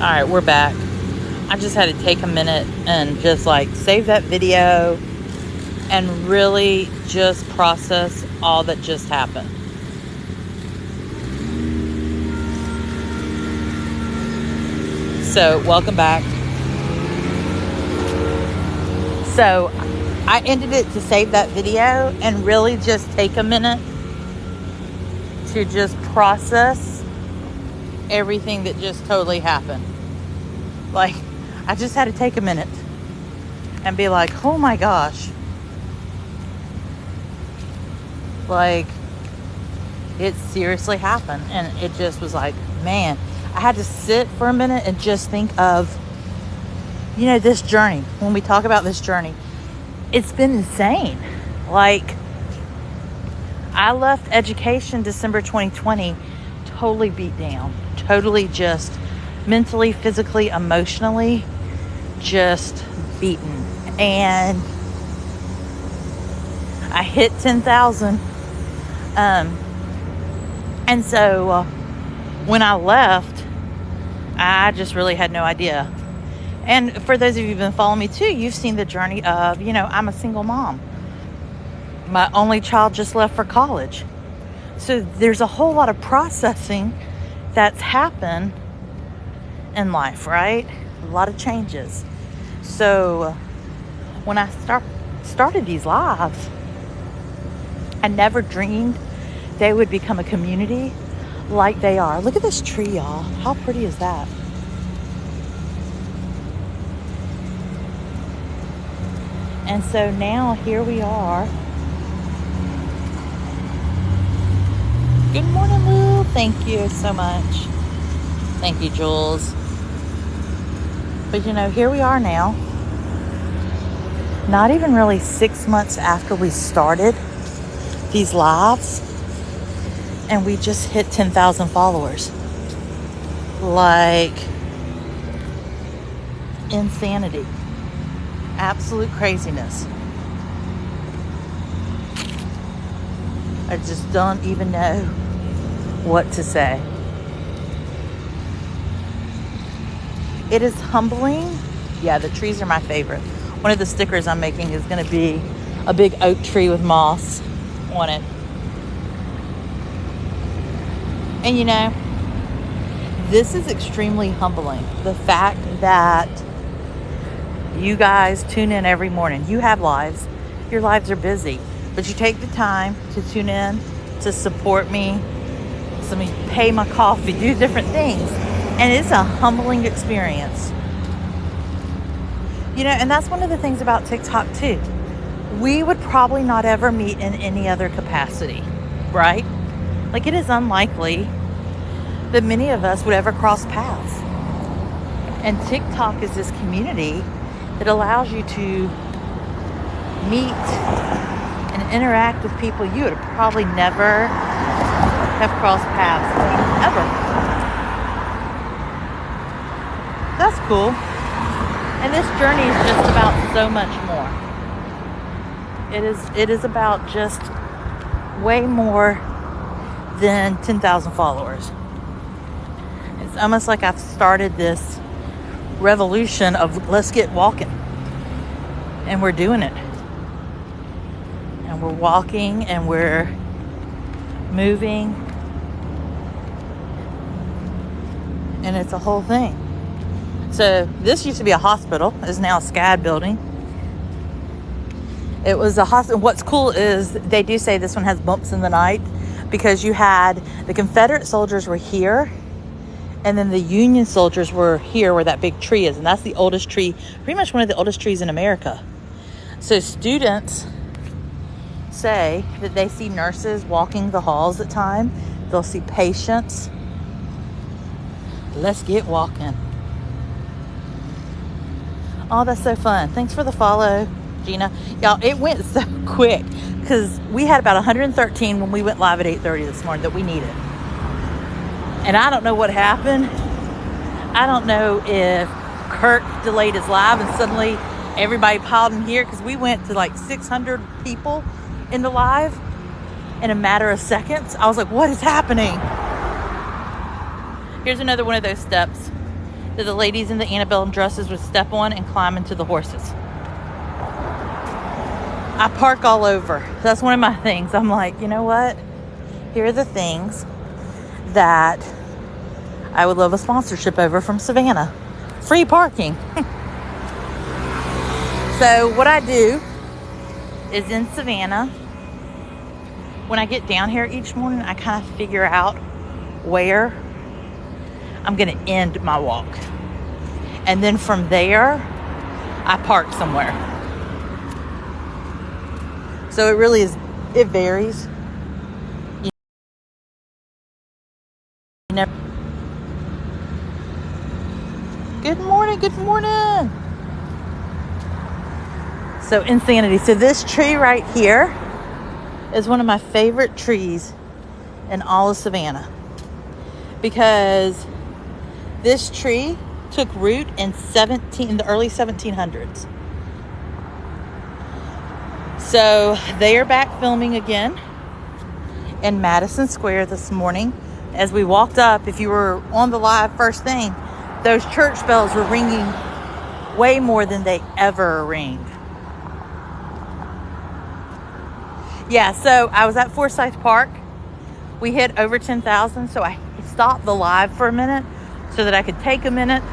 Alright, we're back. I just had to take a minute and just like save that video and really just process all that just happened. So, welcome back. So, I ended it to save that video and really just take a minute to just process everything that just totally happened. Like, I just had to take a minute and be like, oh my gosh. Like, it seriously happened. And it just was like, man, I had to sit for a minute and just think of, you know, this journey. When we talk about this journey, it's been insane. Like, I left education December 2020 totally beat down, totally just mentally, physically, emotionally just beaten. And I hit 10,000. And so when I left, I just really had no idea. And for those of you who've been following me too, you've seen the journey of, you know, I'm a single mom. My only child just left for college. So there's a whole lot of processing that's happened in life, right? A lot of changes. So when I started these lives, I never dreamed they would become a community like they are. Look at this tree, y'all. How pretty is that? And so now here we are. Good morning, Lou. Thank you so much. Thank you, Jules. But you know, here we are now. Not even really 6 months after we started these lives. And we just hit 10,000 followers. Like, insanity. Absolute craziness. I just don't even know what to say. It is humbling. Yeah, the trees are my favorite. One of the stickers I'm making is going to be a big oak tree with moss on it. And you know, this is extremely humbling. The fact that you guys tune in every morning. You have lives. Your lives are busy. But you take the time to tune in, to support me, so me pay my coffee, do different things. And it's a humbling experience. You know, and that's one of the things about TikTok too. We would probably not ever meet in any other capacity, right? Like, it is unlikely that many of us would ever cross paths. And TikTok is this community that allows you to meet and interact with people you would probably never have crossed paths with, ever. That's cool. And this journey is just about so much more. It is about just way more than 10,000 followers. It's almost like I've started this revolution of let's get walking. And we're doing it. And we're walking and we're moving. And it's a whole thing. So this used to be a hospital. It's now a SCAD building. It was a hospital. What's cool is they do say this one has bumps in the night because you had the Confederate soldiers were here and then the Union soldiers were here where that big tree is. And that's the oldest tree, pretty much one of the oldest trees in America. So students say that they see nurses walking the halls at time. They'll see patients. Let's get walking. Oh, that's so fun. Thanks for the follow, Gina. Y'all, it went so quick because we had about 113 when we went live at 8:30 this morning that we needed. And I don't know what happened. I don't know if Kirk delayed his live and suddenly everybody piled in here because we went to like 600 people in the live in a matter of seconds. I was like, what is happening? Here's another one of those steps. that the ladies in the antebellum dresses would step on and climb into the horses. I park all over. That's one of my things. I'm like, you know what? Here are the things that I would love a sponsorship over from Savannah. Free parking. So what I do is in Savannah, when I get down here each morning, I kind of figure out where I'm going to end my walk. And then from there, I park somewhere. So it really is, it varies. You know, good morning, good morning. So insanity. So this tree right here is one of my favorite trees in all of Savannah, because this tree took root in the early 1700s. So they are back filming again in Madison Square this morning. As we walked up, if you were on the live first thing, those church bells were ringing way more than they ever ring. Yeah, so I was at Forsyth Park. We hit over 10,000, so I stopped the live for a minute so that I could take a minute,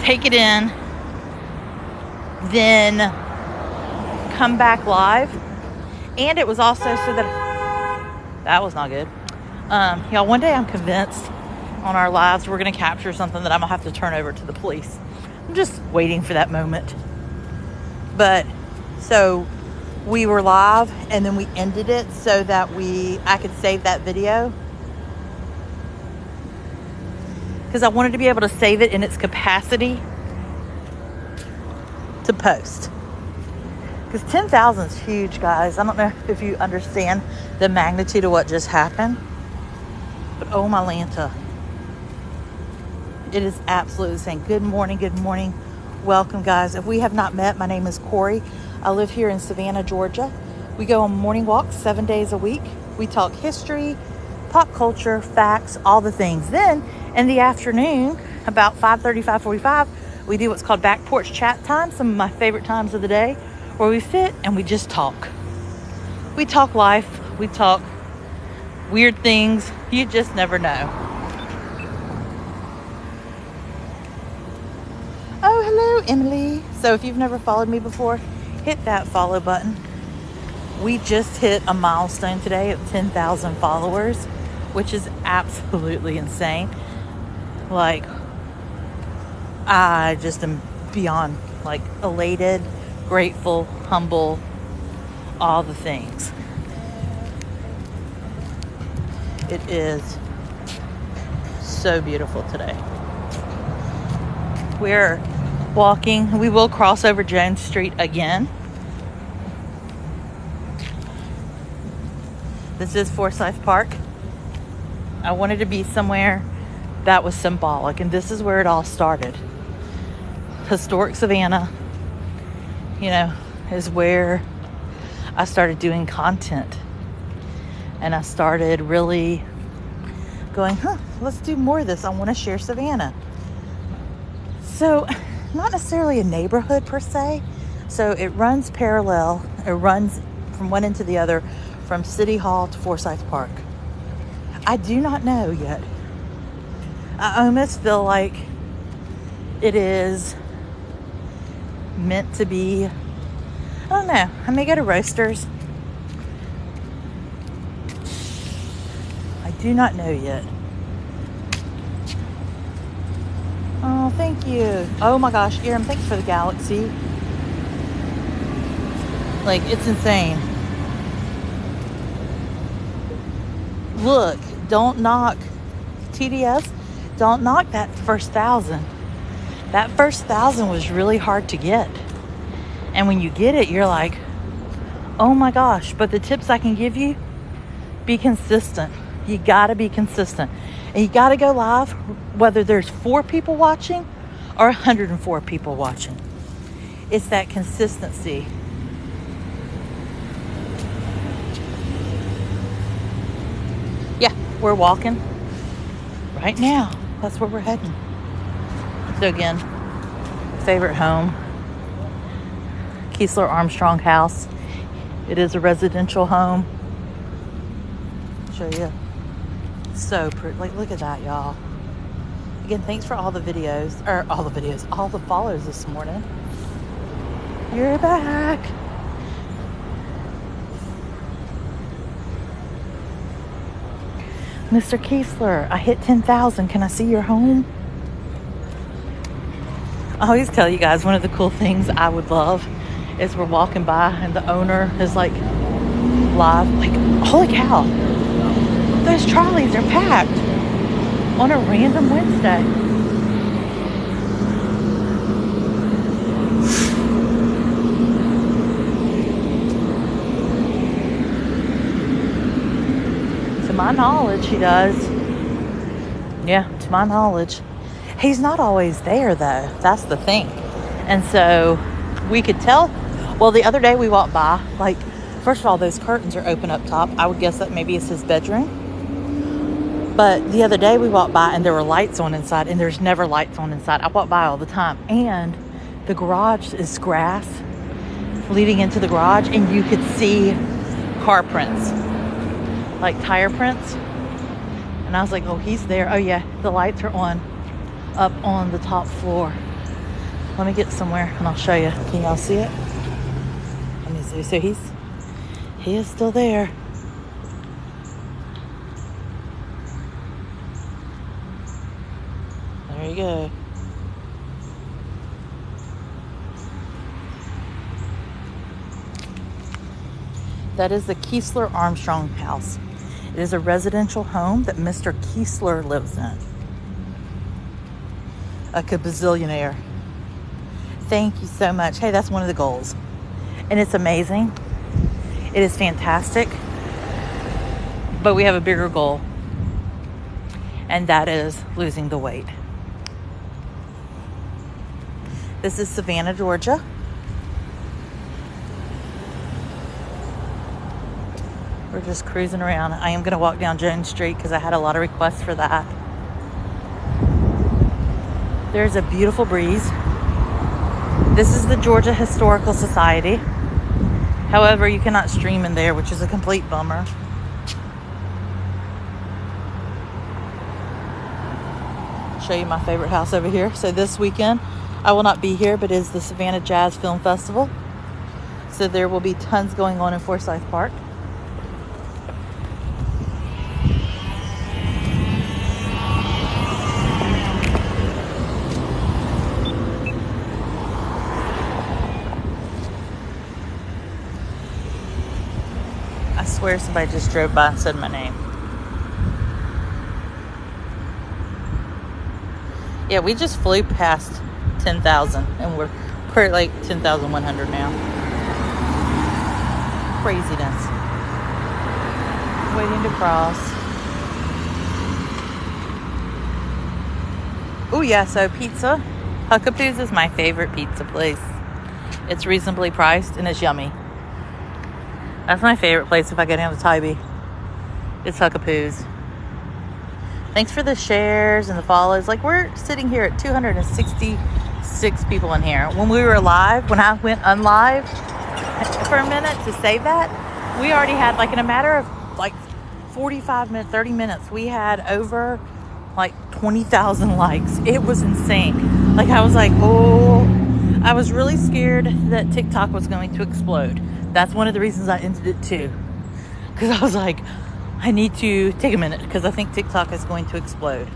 take it in, then come back live. And it was also so that was not good. Y'all, one day I'm convinced on our lives we're going to capture something that I'm going to have to turn over to the police. I'm just waiting for that moment. But so we were live and then we ended it so that I could save that video, because I wanted to be able to save it in its capacity to post. Because 10,000 is huge, guys. I don't know if you understand the magnitude of what just happened, but oh my Lanta, it is absolutely insane. Good morning, good morning. Welcome, guys. If we have not met, my name is Corey. I live here in Savannah, Georgia. We go on morning walks 7 days a week. We talk history, pop culture, facts, all the things. Then in the afternoon, about 5:30, 5:45, we do what's called back porch chat time, some of my favorite times of the day, where we sit and we just talk. We talk life. We talk weird things. You just never know. Oh, hello, Emily. So if you've never followed me before, hit that follow button. We just hit a milestone today of 10,000 followers, which is absolutely insane. Like, I just am beyond like elated, grateful, humble, all the things. It is so beautiful today. We're walking. We will cross over Jones Street again. This is Forsyth Park. I wanted to be somewhere that was symbolic, and this is where it all started. Historic Savannah, you know, is where I started doing content, and I started really going, let's do more of this. I want to share Savannah. So, not necessarily a neighborhood per se. So it runs parallel. It runs from one end to the other, from City Hall to Forsyth Park. I do not know yet. I almost feel like it is meant to be. I don't know. I may go to Roasters. I do not know yet. Oh, thank you. Oh my gosh, Erin, thanks for the galaxy. Like, it's insane. Look, don't knock TDS. Don't knock that first 1,000. That first 1,000 was really hard to get. And when you get it, you're like, oh my gosh. But the tips I can give you, be consistent. You gotta be consistent. And you gotta go live, whether there's 4 people watching or 104 people watching. It's that consistency. Yeah, we're walking right now. That's where we're heading. So again, favorite home, Keesler Armstrong house. It is a residential home. Show you. So pretty. Like, look at that, y'all. Again, thanks for all the follows this morning. You're back. Mr. Keesler, I hit 10,000. Can I see your home? I always tell you guys, one of the cool things I would love is we're walking by and the owner is like live. Like, holy cow, those trolleys are packed on a random Wednesday. To my knowledge, he does. Yeah, to my knowledge. He's not always there, though. That's the thing. And so we could tell. Well, the other day we walked by, like, first of all, those curtains are open up top. I would guess that maybe it's his bedroom. But the other day we walked by and there were lights on inside, and there's never lights on inside. I walk by all the time. And the garage is grass leading into the garage, and you could see car prints, like tire prints. And I was like, oh, he's there. Oh, yeah, the lights are on up on the top floor. Let me get somewhere and I'll show you. Can y'all see it? Let me see. So he is still there. There you go. That is the Keesler Armstrong house. It is a residential home that Mr. Keesler lives in. Like a bazillionaire. Thank you so much. Hey, that's one of the goals. And it's amazing. It is fantastic. But we have a bigger goal. And that is losing the weight. This is Savannah, Georgia. We're just cruising around. I am going to walk down Jones Street because I had a lot of requests for that. There's a beautiful breeze. This is the Georgia Historical Society. However, you cannot stream in there, which is a complete bummer. Show you my favorite house over here. So this weekend, I will not be here, but it is the Savannah Jazz Film Festival. So there will be tons going on in Forsyth Park. I swear somebody just drove by and said my name. Yeah, we just flew past 10,000 and we're like 10,100 now. Craziness. Waiting to cross. Oh yeah, so pizza. Huckapoo's is my favorite pizza place. It's reasonably priced and it's yummy. That's my favorite place if I go down to Tybee. It's Huckapoo's. Thanks for the shares and the follows. Like, we're sitting here at 266 people in here. When we were live, when I went unlive for a minute to save that, we already had, like, in a matter of like 45 minutes, 30 minutes, we had over like 20,000 likes. It was insane. Like, I was like, oh, I was really scared that TikTok was going to explode. That's one of the reasons I ended it too. Because I was like, I need to take a minute because I think TikTok is going to explode.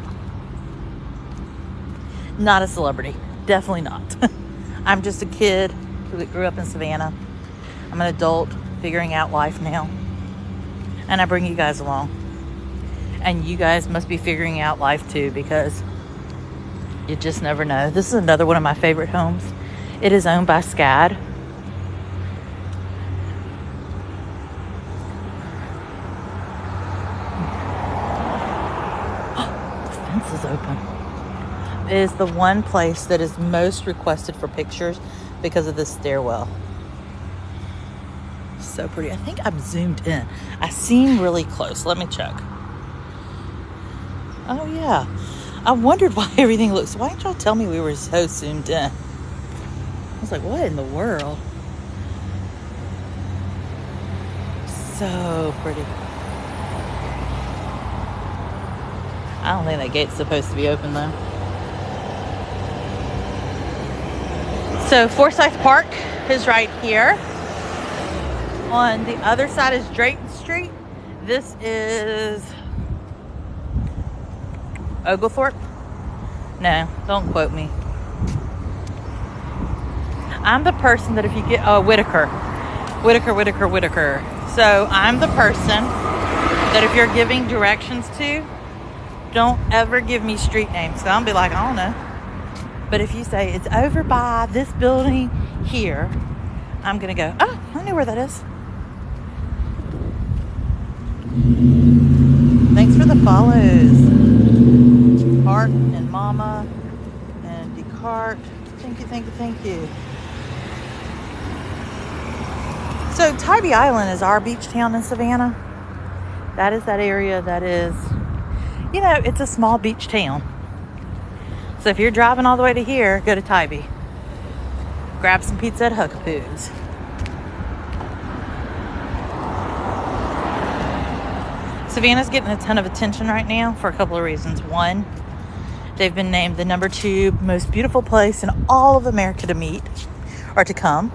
Not a celebrity. Definitely not. I'm just a kid who grew up in Savannah. I'm an adult figuring out life now. And I bring you guys along. And you guys must be figuring out life too, because you just never know. This is another one of my favorite homes. It is owned by SCAD. Is open. It is the one place that is most requested for pictures because of the stairwell. So pretty. I think I'm zoomed in. I seem really close. Let me check. Oh yeah. I wondered why everything looks. Why didn't y'all tell me we were so zoomed in? I was like, what in the world? So pretty. I don't think that gate's supposed to be open though. So Forsyth Park is right here. On the other side is Drayton Street. This is Oglethorpe. No, don't quote me. I'm the person that if you get Whitaker. So I'm the person that if you're giving directions to, don't ever give me street names. So I'll be like, I don't know. But if you say it's over by this building here, I'm gonna go, oh, I know where that is. Thanks for the follows. Art and Mama and Descartes. Thank you. So Tybee Island is our beach town in Savannah. That is that area that is, you know, it's a small beach town. So if you're driving all the way to here, go to Tybee. Grab some pizza at Huckapoo's. Savannah's getting a ton of attention right now for a couple of reasons. One, they've been named the #2 most beautiful place in all of America to meet or to come.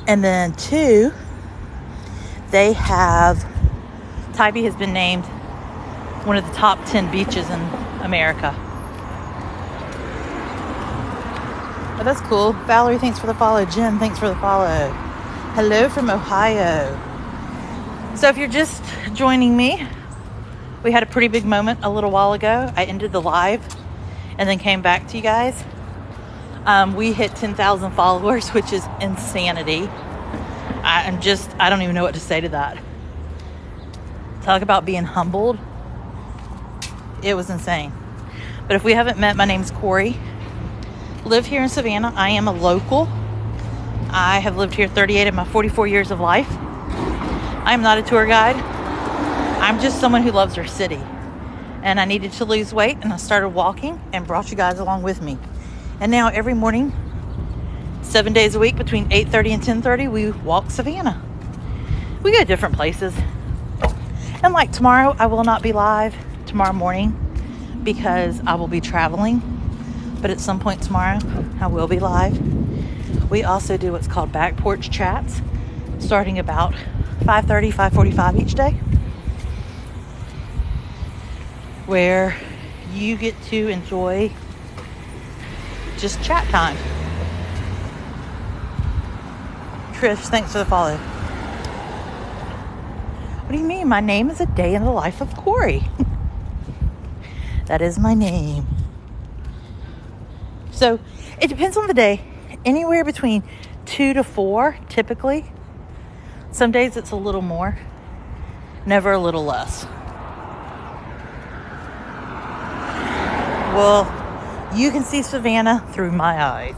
And then 2, Tybee has been named one of the top 10 beaches in America. Oh, that's cool. Valerie, thanks for the follow. Jen, thanks for the follow. Hello from Ohio. So if you're just joining me, we had a pretty big moment a little while ago. I ended the live and then came back to you guys. We hit 10,000 followers, which is insanity. I don't even know what to say to that. Talk about being humbled. It was insane. But if we haven't met, my name's Corey. Live here in Savannah. I am a local. I have lived here 38 of my 44 years of life. I am not a tour guide. I'm just someone who loves her city. And I needed to lose weight, and I started walking and brought you guys along with me. And now every morning, 7 days a week, between 8:30 and 10:30, we walk Savannah. We go different places. And like tomorrow, I will not be live tomorrow morning because I will be traveling. But at some point tomorrow, I will be live. We also do what's called back porch chats, starting about 5:30, 5:45 each day, where you get to enjoy just chat time. Trish, thanks for the follow. What do you mean? My name is a day in the life of Corey. That is my name. So it depends on the day. Anywhere between 2 to 4, typically. Some days it's a little more. Never a little less. Well, you can see Savannah through my eyes.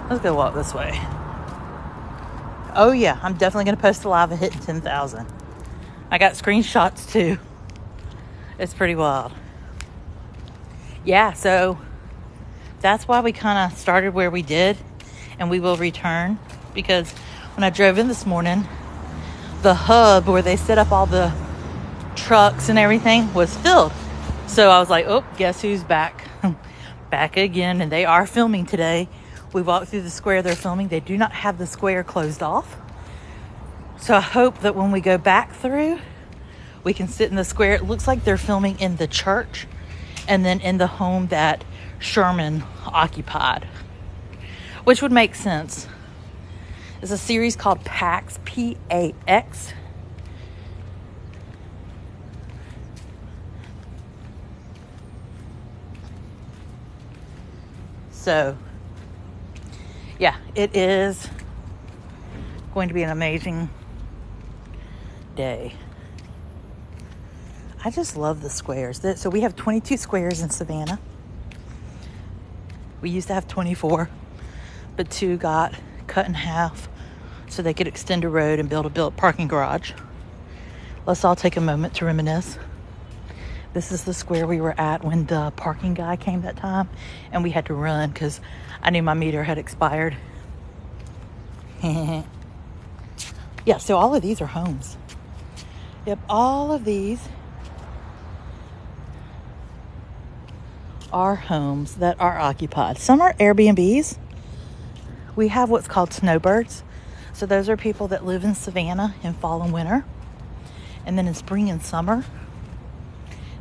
Let's go walk this way. Oh yeah, I'm definitely going to post a live at hitting 10,000. I got screenshots too. It's pretty wild. Yeah, so that's why we kind of started where we did, and we will return, because when I drove in this morning, the hub where they set up all the trucks and everything was filled. So I was like, oh, guess who's back? Back again. And they are filming today. We walked through the square they're filming. They do not have the square closed off. So I hope that when we go back through, we can sit in the square. It looks like they're filming in the church and then in the home that Sherman occupied, which would make sense. It's a series called PAX, P-A-X. So, yeah, it is going to be an amazing day. I just love the squares. So we have 22 squares in Savannah. We used to have 24, but 2 got cut in half so they could extend a road and build a built parking garage. Let's all take a moment to reminisce. This is the square we were at when the parking guy came that time, and we had to run because I knew my meter had expired. Yeah, so all of these are homes. Yep, all of these are homes that are occupied. Some are Airbnbs. We have what's called snowbirds. So those are people that live in Savannah in fall and winter. And then in spring and summer,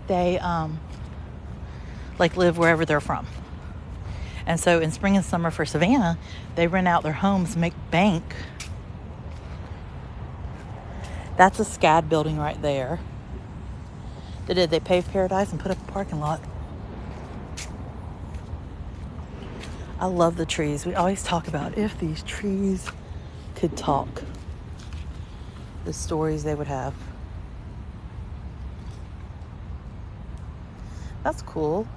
they live wherever they're from. And so in spring and summer for Savannah, they rent out their homes, make bank. That's a SCAD building right there. They paved Paradise and put up a parking lot. I love the trees. We always talk about if these trees could talk, the stories they would have. That's cool.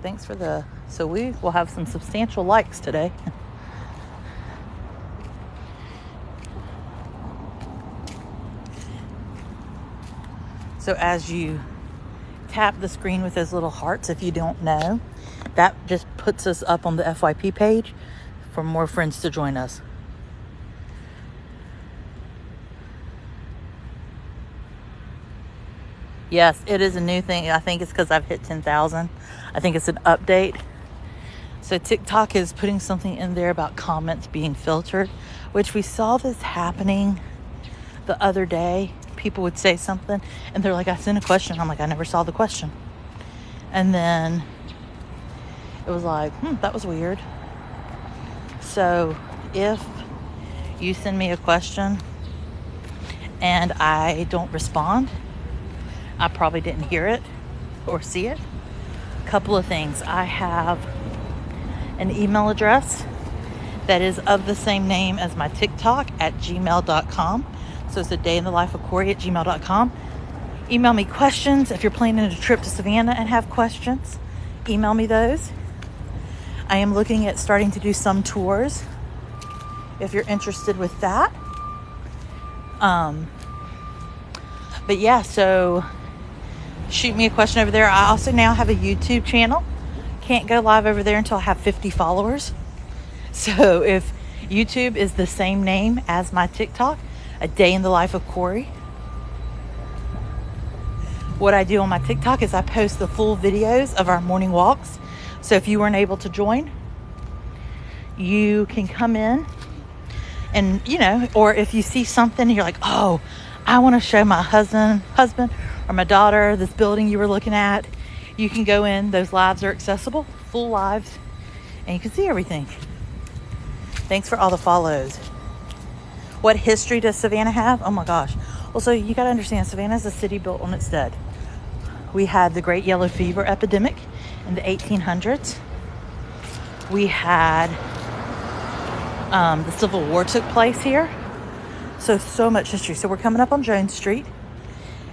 Thanks for so we will have some substantial likes today. So as you tap the screen with those little hearts, if you don't know, that just puts us up on the FYP page for more friends to join us. Yes, it is a new thing. I think it's because I've hit 10,000. I think it's an update. So TikTok is putting something in there about comments being filtered, which we saw this happening the other day. People would say something and they're like, I sent a question. I'm like, I never saw the question. And then it was like, that was weird. So if you send me a question and I don't respond, I probably didn't hear it or see it. A couple of things. I have an email address that is of the same name as my TikTok at gmail.com. So it's a day in the life of Corey at gmail.com. Email me questions. If you're planning a trip to Savannah and have questions, email me those. I am looking at starting to do some tours if you're interested with that. But yeah, so shoot me a question over there. I also now have a YouTube channel. Can't go live over there until I have 50 followers. So if YouTube is the same name as my TikTok, a day in the life of Corey. What I do on my TikTok is I post the full videos of our morning walks. So if you weren't able to join, you can come in and, or if you see something, you're like, oh, I want to show my husband or my daughter this building you were looking at. You can go in. Those lives are accessible, full lives, and you can see everything. Thanks for all the follows. What history does Savannah have? Oh my gosh. Well, so you got to understand, Savannah is a city built on its dead. We had the Great Yellow Fever epidemic in the 1800s. We had the Civil War took place here. So much history. So we're coming up on Jones Street.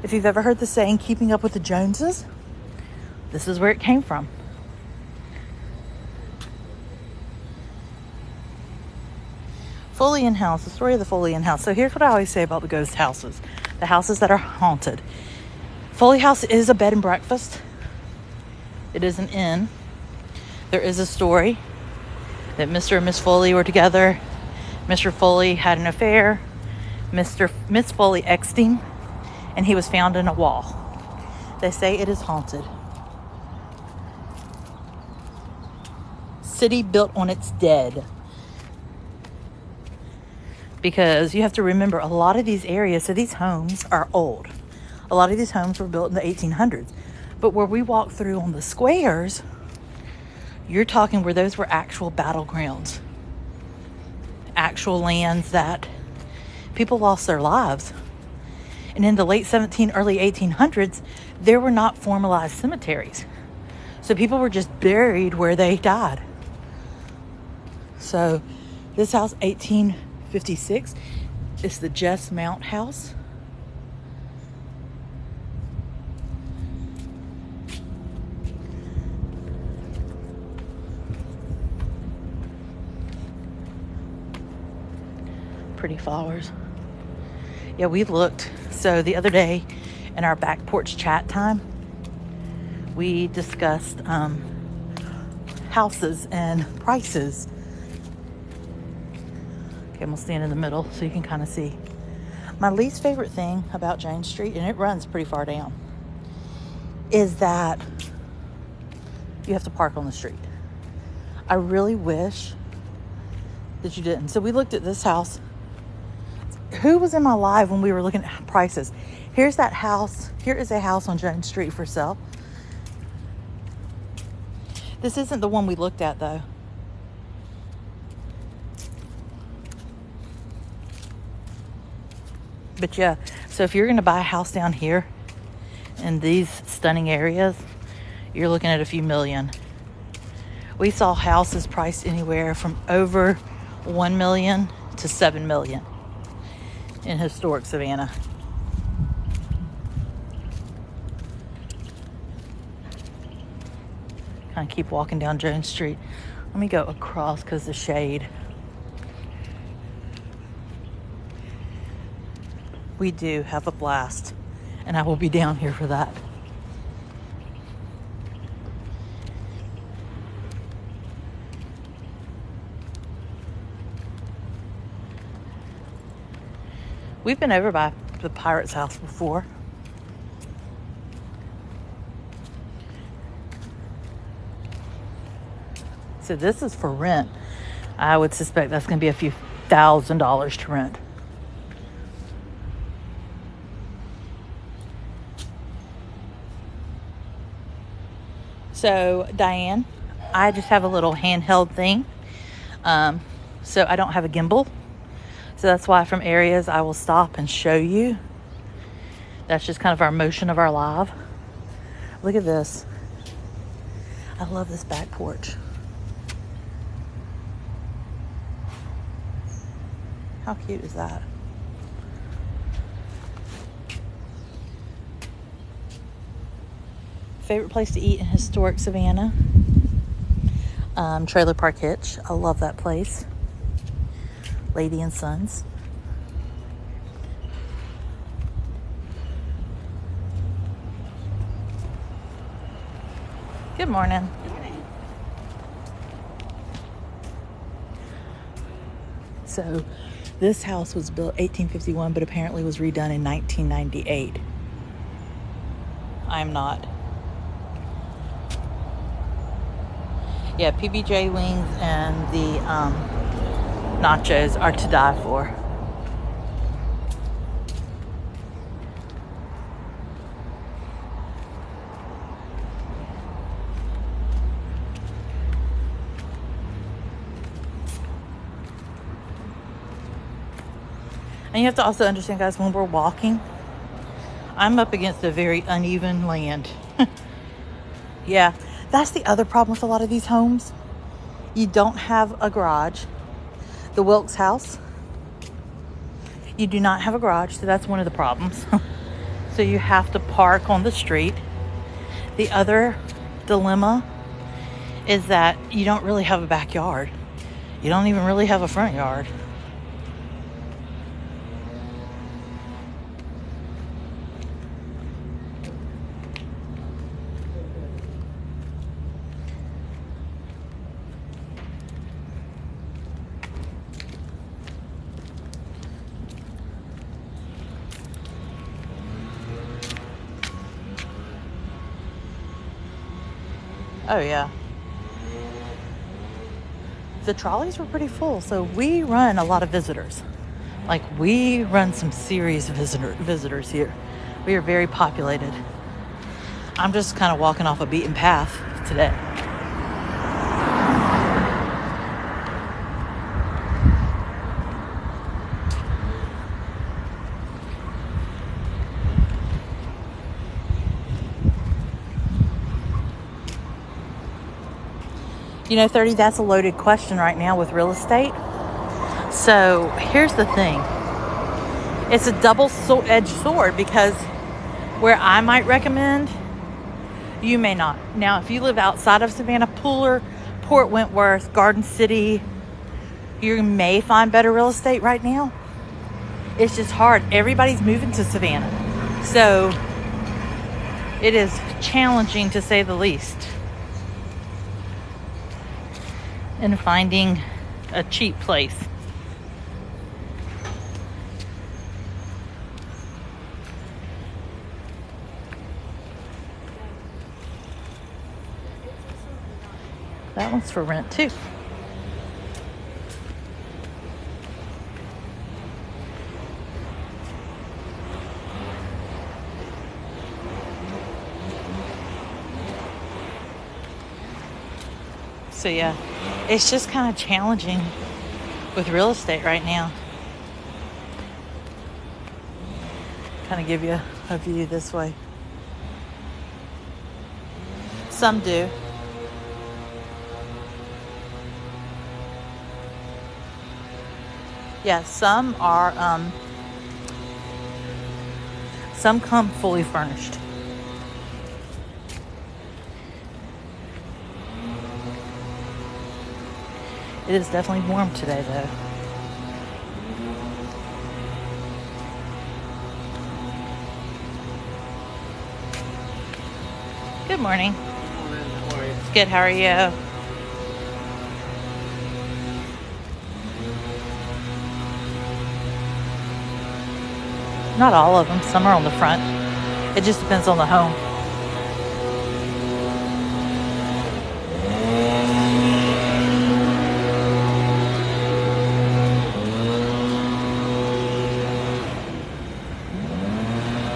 If you've ever heard the saying, keeping up with the Joneses, this is where it came from. Foley Inn House, the story of the Foley Inn House. So here's what I always say about the ghost houses, the houses that are haunted. Foley House is a bed and breakfast. It is an inn. There is a story that Mr. and Miss Foley were together. Mr. Foley had an affair. Miss Foley exed him, and he was found in a wall. They say it is haunted. City built on its dead. Because you have to remember, a lot of these areas, so these homes are old. A lot of these homes were built in the 1800s. But where we walk through on the squares, you're talking where those were actual battlegrounds. Actual lands that people lost their lives. And in the late early 1800s, there were not formalized cemeteries. So people were just buried where they died. So this house, 1856, is the Jess Mount House. pretty flowers. Yeah, we looked. So the other day in our back porch chat time, we discussed houses and prices. Okay, I'm gonna stand in the middle so you can kind of see. My least favorite thing about Jane Street, and it runs pretty far down, is that you have to park on the street. I really wish that you didn't. So we looked at this house. Who was in my live when we were looking at prices? Here's that house. Here is a house on Jane Street for sale. This isn't the one we looked at though. But yeah, so if you're going to buy a house down here in these stunning areas, you're looking at a few million. We saw houses priced anywhere from over 1 million to 7 million in historic Savannah. Kind of keep walking down Jones Street. Let me go across because the shade. We do have a blast, and I will be down here for that. We've been over by the Pirate's house before. So this is for rent. I would suspect that's going to be a few $1,000s to rent. So Diane, I just have a little handheld thing. So I don't have a gimbal. So that's why from areas I will stop and show you. That's just kind of our motion of our live. Look at this. I love this back porch. How cute is that? Favorite place to eat in historic Savannah? Trailer Park Hitch. I love that place. Lady and Sons. Good morning. So this house was built 1851, but apparently was redone in 1998. I'm not. Yeah, PBJ wings and the nachos are to die for. And you have to also understand, guys, when we're walking, I'm up against a very uneven land. Yeah. That's the other problem with a lot of these homes. You don't have a garage. The Wilkes house, you do not have a garage, so that's one of the problems. So you have to park on the street. The other dilemma is that you don't really have a backyard. You don't even really have a front yard. Oh yeah. The trolleys were pretty full, so we run a lot of visitors. Like, we run some serious visitors here. We are very populated. I'm just kind of walking off a beaten path today. You know, 30, that's a loaded question right now with real estate. So here's the thing. It's a double-edged sword, because where I might recommend, you may not. Now, if you live outside of Savannah, Pooler, Port Wentworth, Garden City, you may find better real estate right now. It's just hard. Everybody's moving to Savannah. So it is challenging to say the least in finding a cheap place. That one's for rent too. So yeah, it's just kind of challenging with real estate right now. Kind of give you a view this way. Some do. Yeah, some are, some come fully furnished. It is definitely warm today, though. Good morning. How are you? Good, how are you? Not all of them. Some are on the front. It just depends on the home.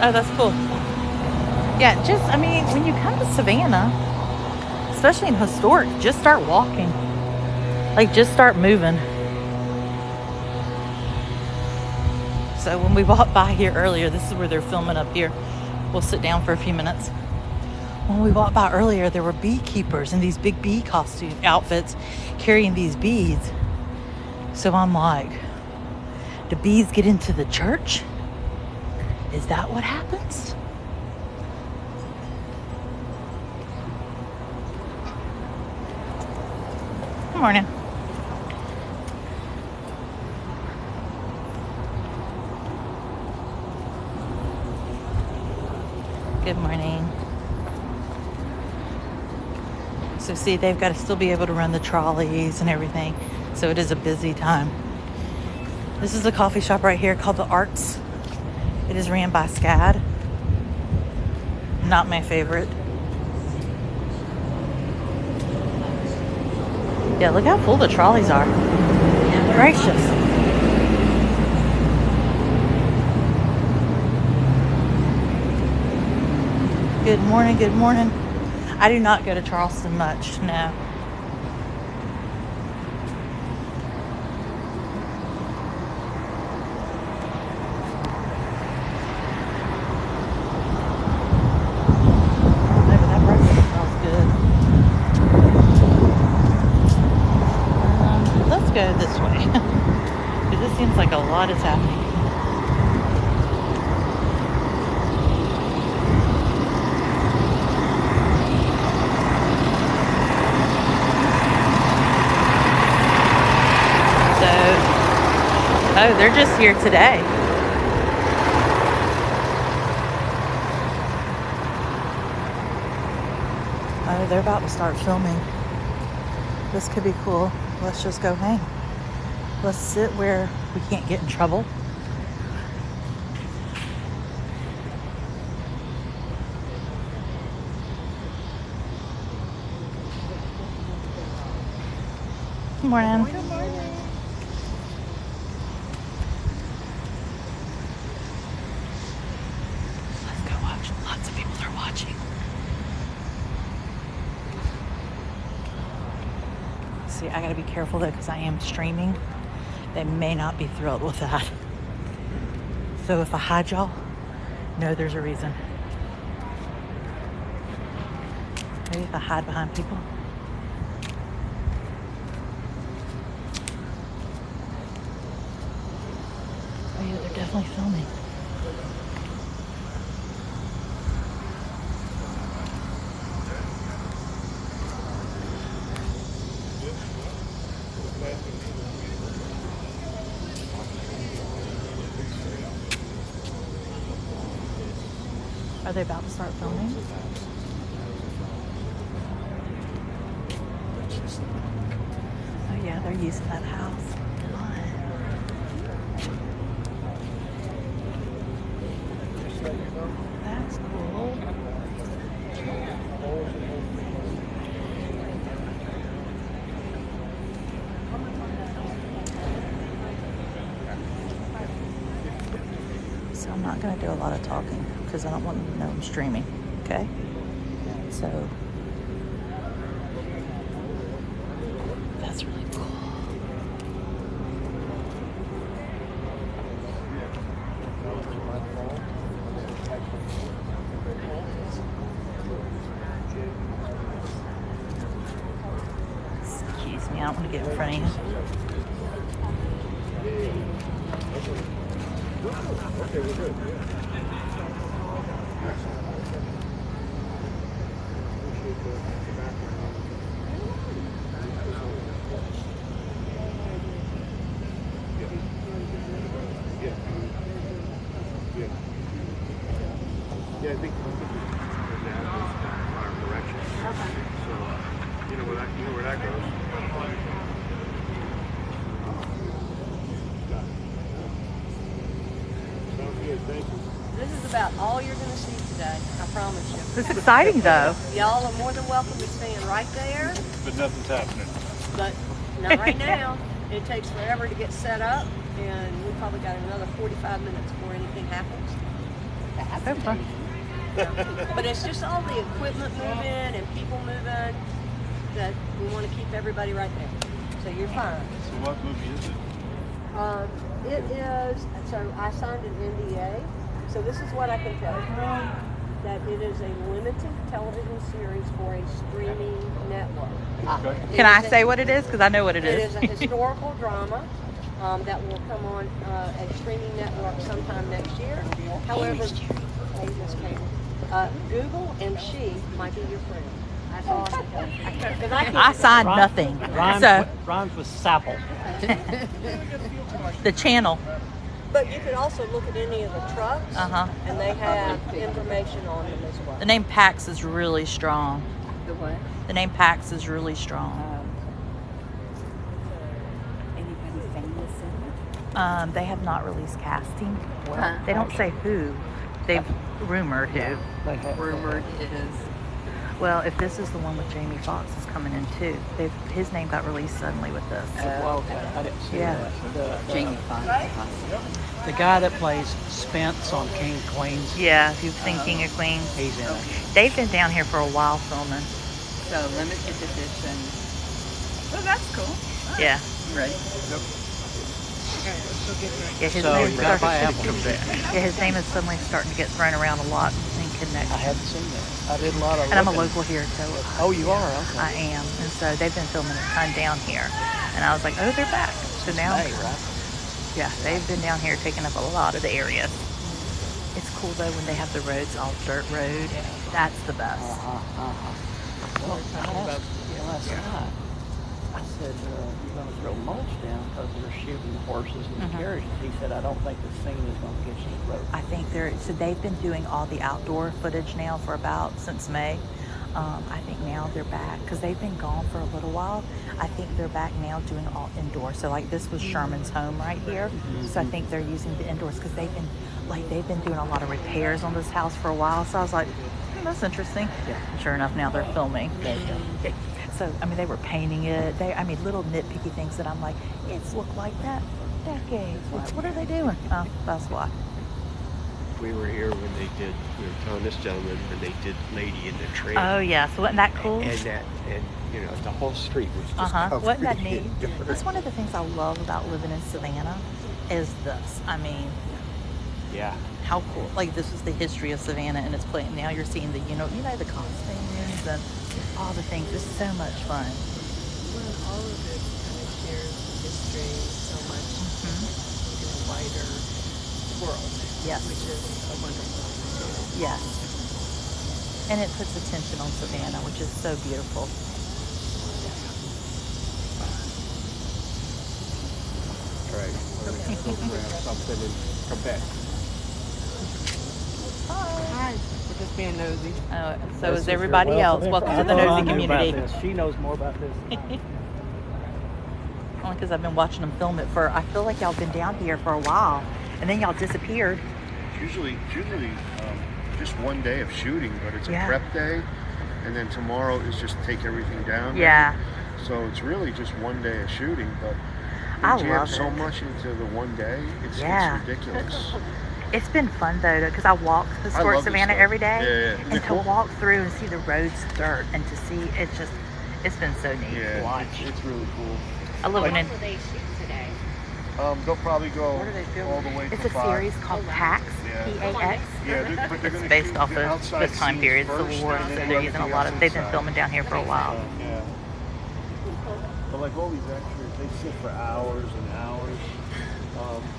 Oh, that's cool. Yeah, just, I mean, when you come to Savannah, especially in historic, just start walking. Like, just start moving. So when we walked by here earlier, this is where they're filming up here. We'll sit down for a few minutes. When we walked by earlier, there were beekeepers in these big bee costume outfits carrying these bees. So I'm like, do bees get into the church? Is that what happens? Good morning. Good morning. So see, they've got to still be able to run the trolleys and everything. So it is a busy time. This is a coffee shop right here called The Arts. It is ran by SCAD. Not my favorite. Yeah, look how full the trolleys are. Gracious. Good morning, good morning. I do not go to Charleston much, no. Maybe that breakfast smells good. Let's go this way. Because it seems like a lot is happening. Oh, they're just here today. Oh, they're about to start filming. This could be cool. Let's just go hang. Let's sit where we can't get in trouble. Good morning. Good morning. Let's go watch. Lots of people are watching. See, I gotta be careful though because I am streaming. They may not be thrilled with that. So if I hide y'all, know there's a reason. Maybe if I hide behind people. Oh yeah, they're definitely filming. Are they about to start filming? Oh yeah, they're using that house. Come on. That's cool. So I'm not going to do a lot of talking because I don't want them to know I'm streaming. Okay? So that's really cool. Excuse me, I don't want to get in front of you. Okay, we're good. Yeah, I think that was our direction. Okay. So, you know where that goes. Sounds good. Thank you. This is about all you're going to see today, I promise you. It's exciting though. Y'all are more than welcome to stand right there, But nothing's happening. but not right now. It takes forever to get set up, and we probably got another 45 minutes before anything happens. So fun. But it's just all the equipment moving and people moving that we want to keep everybody right there. So you're fine. So what movie is it? It is, so I signed an NDA, so this is what I can tell you. That it is a limited television series for a streaming network. Okay. Can I say what it is? Because I know what it It is. is a historical drama that will come on a streaming network sometime next year. However, Google and she might be your friend. That's all I can tell you. 'Cause I I signed nothing. So Rhymes with Sapple. the channel. But you could also look at any of the trucks, Uh-huh. and they have information on them as well. The name Pax is really strong. The what? The name Pax is really strong. Anybody famous in it? They have not released casting. Huh? They don't say who. They've rumored who. Rumored is. Well, if this is the one with Jamie Foxx is coming in too. His name got released suddenly with this. Well, I didn't see Yeah. that. Jamie Foxx. The guy that plays Spence on King of Queens, Yeah, if you've seen King of Queens. he's in it. They've been down here for a while filming. So limited edition. Oh, that's cool. Yeah. Ready? Yeah, his So name you gotta buy started- apples. Yeah, his name is suddenly starting to get thrown around a lot in I connection. haven't seen that. I did a lot of And I'm a looking. local here, so Oh, you are? Okay. I am. And so they've been filming a ton down here. And I was like, oh, they're back. So now, May, right? yeah, they've been down here taking up a lot of the area. It's cool though when they have the roads all dirt road. That's the best. Well, last night, I said, you're going to throw mulch down because they're shooting the horses and the carriages. He said, I don't think the scene is going to get you the road. I think so they've been doing all the outdoor footage now for since May. I think now they're back because they've been gone for a little while. I think they're back now doing all indoor. So like this was Sherman's home right here. So I think they're using the indoors because they've been doing a lot of repairs on this house for a while. So I was like, that's interesting. Yeah. Sure enough, now they're filming. There you go. So I mean, they were painting it. Little nitpicky things that I'm like, it's looked like that for decades. What are they doing? Oh, that's why. We were here when they did, we were telling this gentleman when they did Lady in the Train. Oh yeah, so wasn't that cool? And you know, the whole street was just covered Wasn't that in neat? dirt. That's one of the things I love about living in Savannah is this. I mean, Yeah. how cool. Like this is the history of Savannah and it's playing. Now you're seeing the, the costumes and all the things. It's so much fun. Well, all of it kind of shares history so much in a wider world. Yes. Which is a wonderful thing. Yes. And it puts attention on Savannah, which is so beautiful. Right. We're gonna go grab something and come back. Hi. We're just being nosy. So is everybody else. Welcome to the nosy community. She knows more about this. Only because I've been watching them film it for, I feel like y'all been down here for a while, and then y'all disappeared. Usually just one day of shooting, but it's a Yeah. prep day, and then tomorrow is just take everything down. Yeah. So it's really just one day of shooting, but I we jam love so it. much into the one day. It's ridiculous. It's been fun though, because I walk historic love this Savannah stuff. every day, Yeah. and Isn't it to cool? walk through and see the roads dirt, and to see it's been so neat to Yeah, watch. it's really cool. I love when Where will they shoot today? They'll probably go What are they filming? all the way it's to a 5. series called PAX, Yeah. P-A-X. Yeah, but they're It's gonna based shoot off the of outside this time scenes period, first, Civil War, and so then they're using a everything lot else of. They've been inside. filming down here for a while. Yeah. But like all these extras, they sit for hours and hours.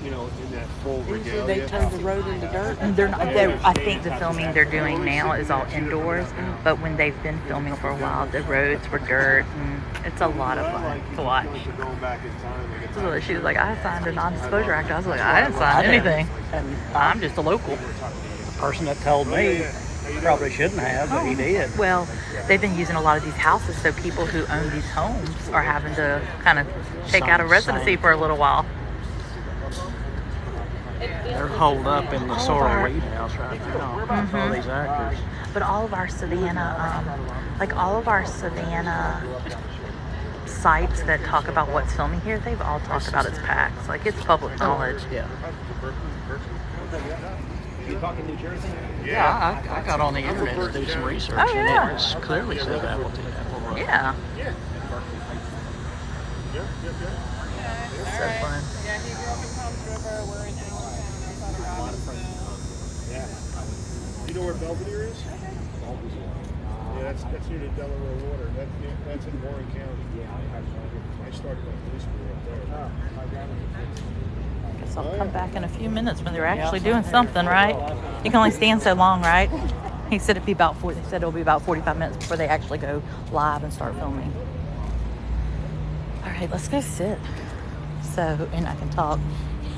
In that full Usually regalia. they turn the road into dirt. And they're not. I think the filming they're doing now is all indoors, but when they've been filming for a while, the roads were dirt, and it's a lot of fun to watch. Going back in time. So she was like, I signed a non-disclosure act. I was like, I didn't sign anything. And I'm just a local. the person that told me probably shouldn't have, but he did. Well, they've been using a lot of these houses, so people who own these homes are having to kind of take out a residency for a little while. They're holed up in the All of Sorrel our- Reed house right now. All these actors. But all of our Savannah, sites that talk about what's filming here, they've all talked about its PAX. Like, it's public knowledge. Yeah. Yeah, I got on the internet to do some research, Oh, yeah. and it was clearly said Appleton. Yeah. It's so fun. Yeah, he grew up in Tom's River. We're in Allentown. You know where Belvedere is? Yeah, that's near the Delaware Water. That's in Warren County. I started my police career up there. Guess I'll come back in a few minutes when they're actually doing something, right? You can only stand so long, right? He said it'll be about 45 minutes before they actually go live and start filming. All right, let's go sit. So, and I can talk.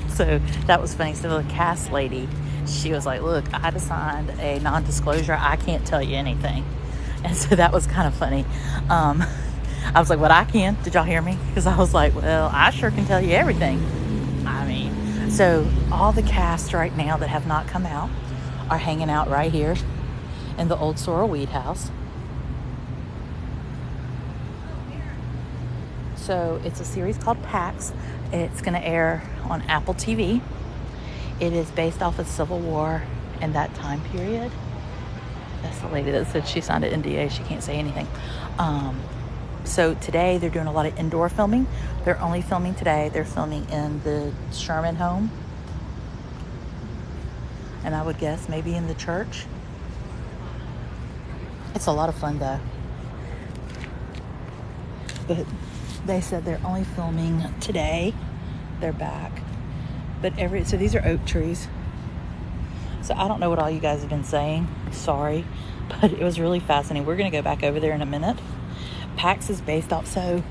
So that was funny. So the cast lady, she was like, look, I just signed a non-disclosure. I can't tell you anything. And so that was kind of funny. I was like, what I can? Did y'all hear me? Because I was like, well, I sure can tell you everything. I mean, so all the cast right now that have not come out are hanging out right here in the old Sorrel Weed house. So it's a series called PAX. It's going to air on Apple TV. It is based off of Civil War and that time period. That's the lady that said she signed an NDA. She can't say anything. So today they're doing a lot of indoor filming. They're only filming today. They're filming in the Sherman home. And I would guess maybe in the church. It's a lot of fun though. But they said they're only filming today. They're back. But so these are oak trees. So I don't know what all you guys have been saying. Sorry. But it was really fascinating. We're going to go back over there in a minute. PAX is based off. So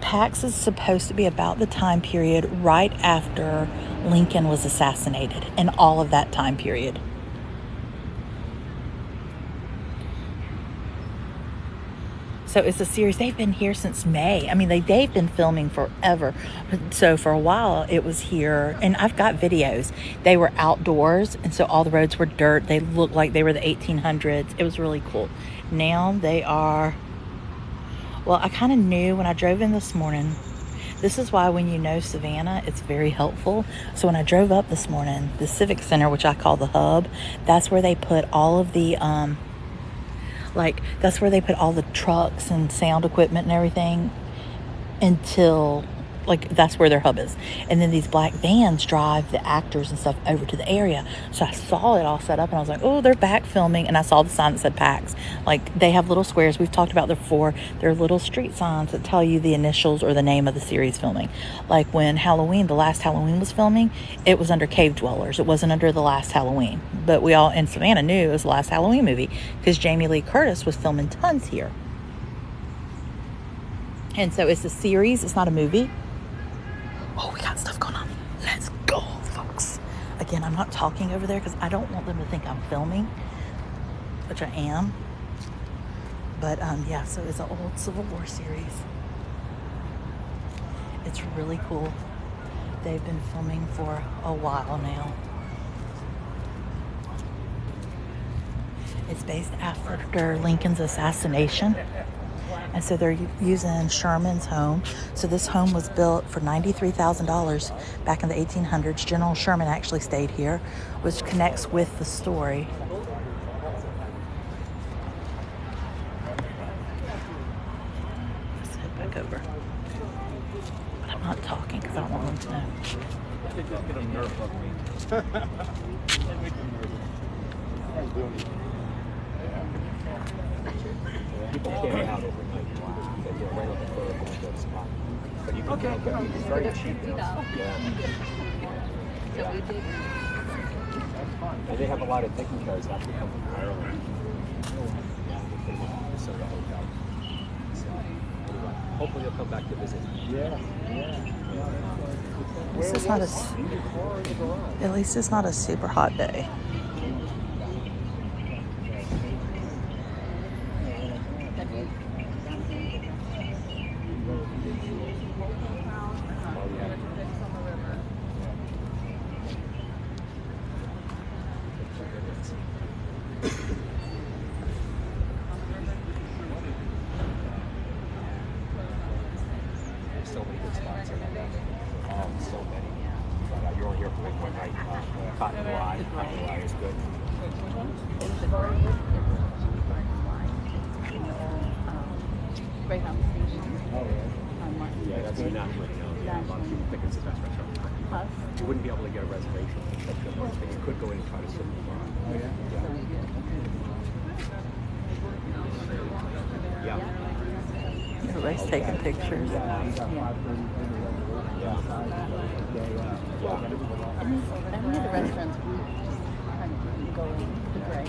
PAX is supposed to be about the time period right after Lincoln was assassinated and all of that time period. So it's a series. They've been here since May. I mean, they've been filming forever. So for a while, it was here. And I've got videos. They were outdoors. And so all the roads were dirt. They looked like they were the 1800s. It was really cool. Now they are... Well, I kind of knew when I drove in this morning. This is why when you know Savannah, it's very helpful. So when I drove up this morning, the Civic Center, which I call the hub, that's where they put all of the... that's where they put all the trucks and sound equipment and everything until, that's where their hub is. And then these black vans drive the actors and stuff over to the area. So I saw it all set up and I was like, oh, they're back filming. And I saw the sign that said PAX. They have little squares. We've talked about there before. They're little street signs that tell you the initials or the name of the series filming. Like when the last Halloween was filming, it was under Cave Dwellers. It wasn't under The Last Halloween. But we all in Savannah knew it was the last Halloween movie because Jamie Lee Curtis was filming tons here. And so it's a series. It's not a movie. Oh, we got stuff going on. Let's go, folks. Again, I'm not talking over there because I don't want them to think I'm filming, which I am. But yeah, so it's an old Civil War series. It's really cool. They've been filming for a while now. It's based after Lincoln's assassination. And so they're using Sherman's home. So this home was built for $93,000 back in the 1800s. General Sherman actually stayed here, which connects with the story. Let's head back over. But I'm not talking because I don't want them to know. They just get a nerve of me. They make them nervous. People camp out overnight. They're right on the curb spot. But you can it's very cheap. Yeah. So we did. And they have a lot of dignitaries actually come from Ireland. So the hotel. So anyway, hopefully they'll come back to visit. Yeah. At least it's not a super hot day. So many good spots in that. So many. But you're only here for like one night. Cotton Y is good. Greyhound station. Yeah, that's not right now. Yeah, a lot of people think it's the best restaurant. You wouldn't be able to get a reservation. But you could go in and try to sit in the bar. Oh, yeah? Yeah. Everybody's taking pictures. And the other restaurants we kind of go in the Gray.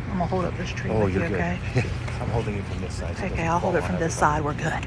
I'm gonna hold up this tree Oh, with you, you're good. okay? I'm holding it from this side. So Okay, I'll hold it from this side. We're good.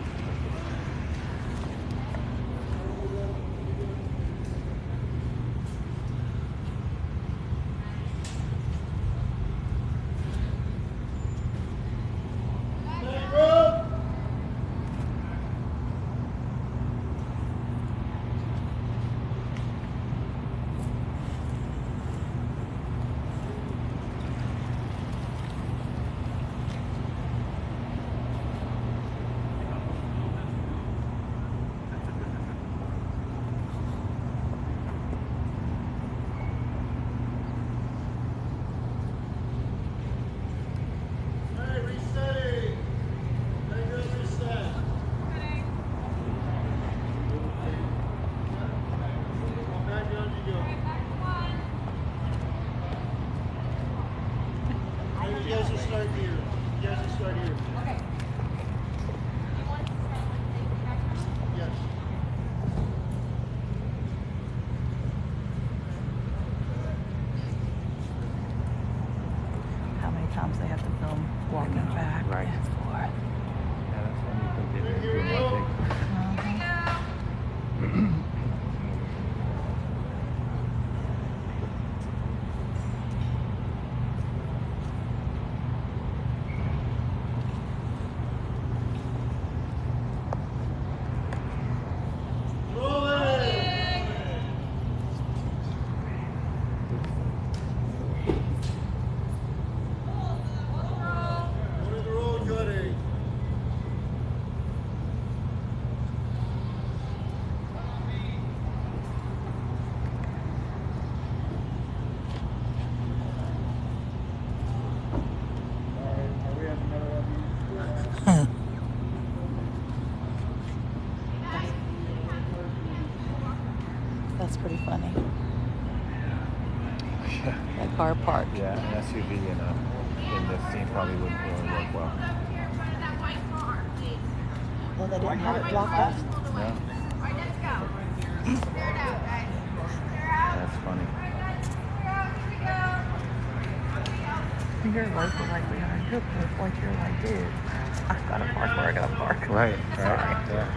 How many times they have to film walking back Right. and forth. Yeah, that's when you think they're doing one thing. that's pretty funny. That car parked. Yeah, an SUV in this scene probably wouldn't really work well. Well, they didn't have it blocked off. No. That's funny. You're local like we are in Cookwood, like you're like, dude, I gotta park where I gotta park. Right, Sorry. right. Yeah.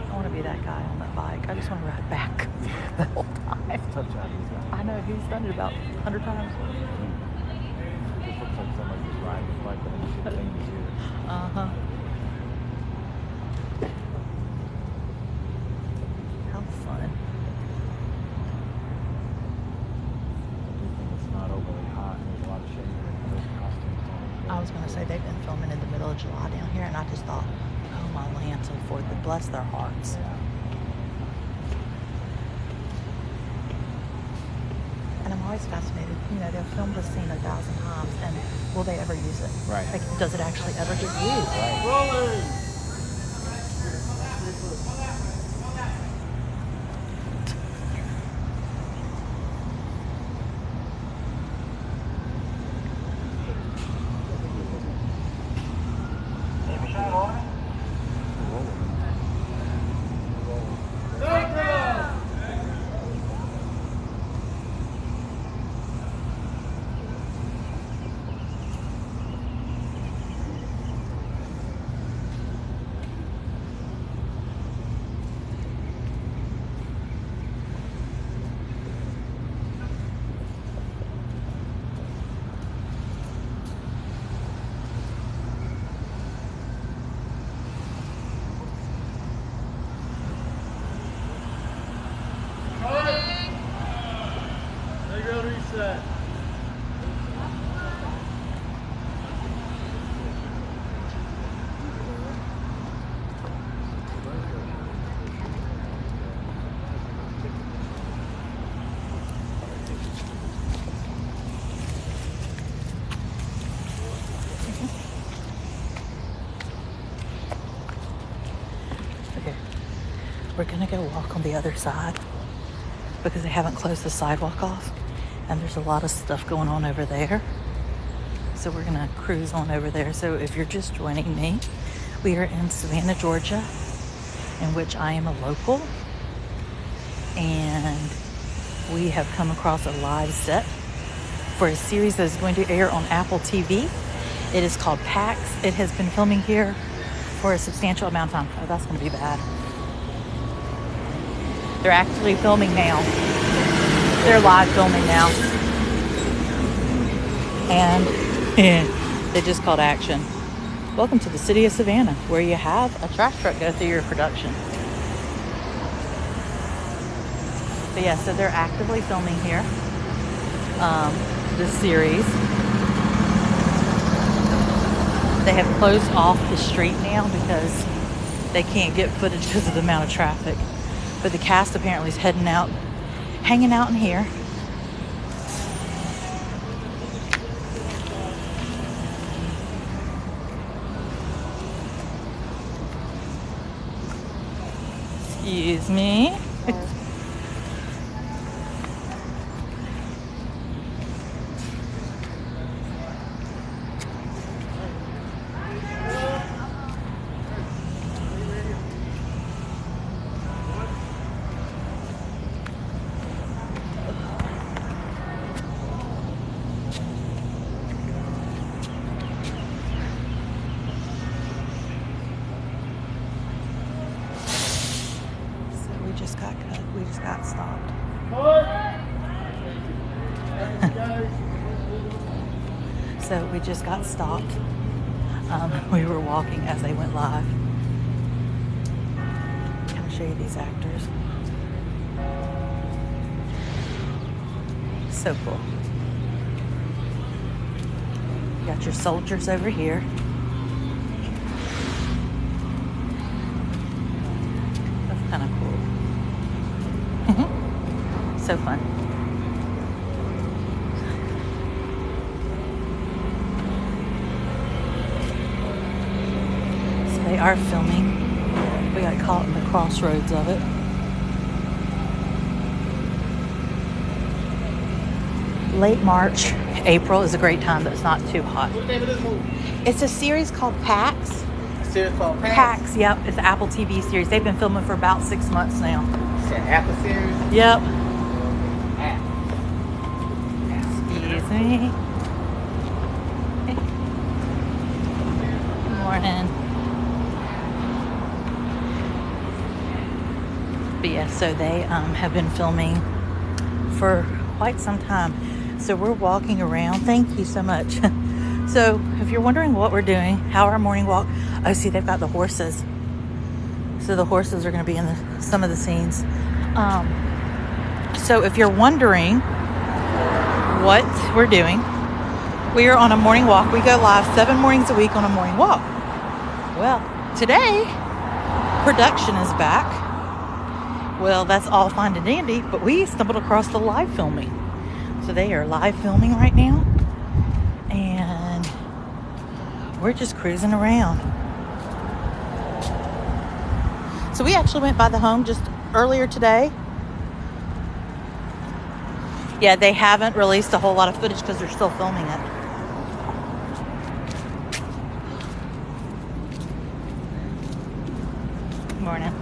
I want to be that guy on that bike. I just want to ride back the whole time. I know, he's done it about 100 times. It looks like somebody just riding his bike, but then you see things here. Uh-huh. How fun. It's not overly hot. There's a lot of shade. There's costumes on. I was going to say, they've been filming in the middle of July down here, and I just thought, oh my land, so forth, but bless their hearts. Yeah. And I'm always fascinated, you know, they'll film the scene 1,000 times, and will they ever use it? Right. Like, does it actually ever get used? Right. Okay, we're gonna go walk on the other side because they haven't closed the sidewalk off, and there's a lot of stuff going on over there. So we're gonna cruise on over there. So if you're just joining me, we are in Savannah, Georgia, in which I am a local, and we have come across a live set for a series that is going to air on Apple TV. It is called PAX. It has been filming here for a substantial amount of time. Oh, that's going to be bad. They're actually filming now. They're live filming now. And they just called action. Welcome to the city of Savannah, where you have a trash truck go through your production. But yeah, so they're actively filming here, this series. They have closed off the street now because they can't get footage because of the amount of traffic. But the cast apparently is heading out, hanging out in here. Excuse me. We just got stopped. So we just got stopped. We were walking as they went live. Can I show you these actors? So cool. You got your soldiers over here. That's kind of cool. So fun. So they are filming. We got caught in the crossroads of it. Late March, April is a great time that's not too hot. What's the name of this movie? It's a series called PAX. A series called PAX? PAX, yep. It's an Apple TV series. They've been filming for about 6 months now. It's an Apple series? Yep. Apple. Excuse me. Good morning. But yeah, so they have been filming for quite some time. So we're walking around. Thank you so much. So if you're wondering what we're doing, how our morning walk, oh, see, they've got the horses. So the horses are going to be in some of the scenes. So if you're wondering what we're doing, we are on a morning walk. We go live 7 mornings a week on a morning walk. Well, today, production is back. Well, that's all fine and dandy, but we stumbled across the live filming. So they are live filming right now. And we're just cruising around. So we actually went by the home just earlier today. Yeah, they haven't released a whole lot of footage because they're still filming it. Good morning.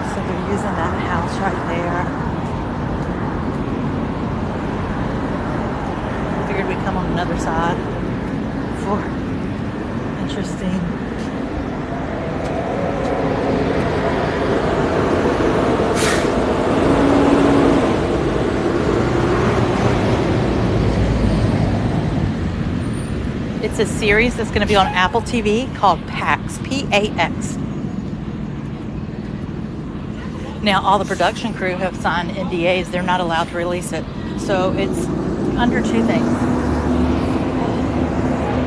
So they're using that house right there. Figured we'd come on another side for interesting. It's a series that's going to be on Apple TV called PAX, P-A-X. Now, all the production crew have signed NDAs. They're not allowed to release it. So it's under 2 things.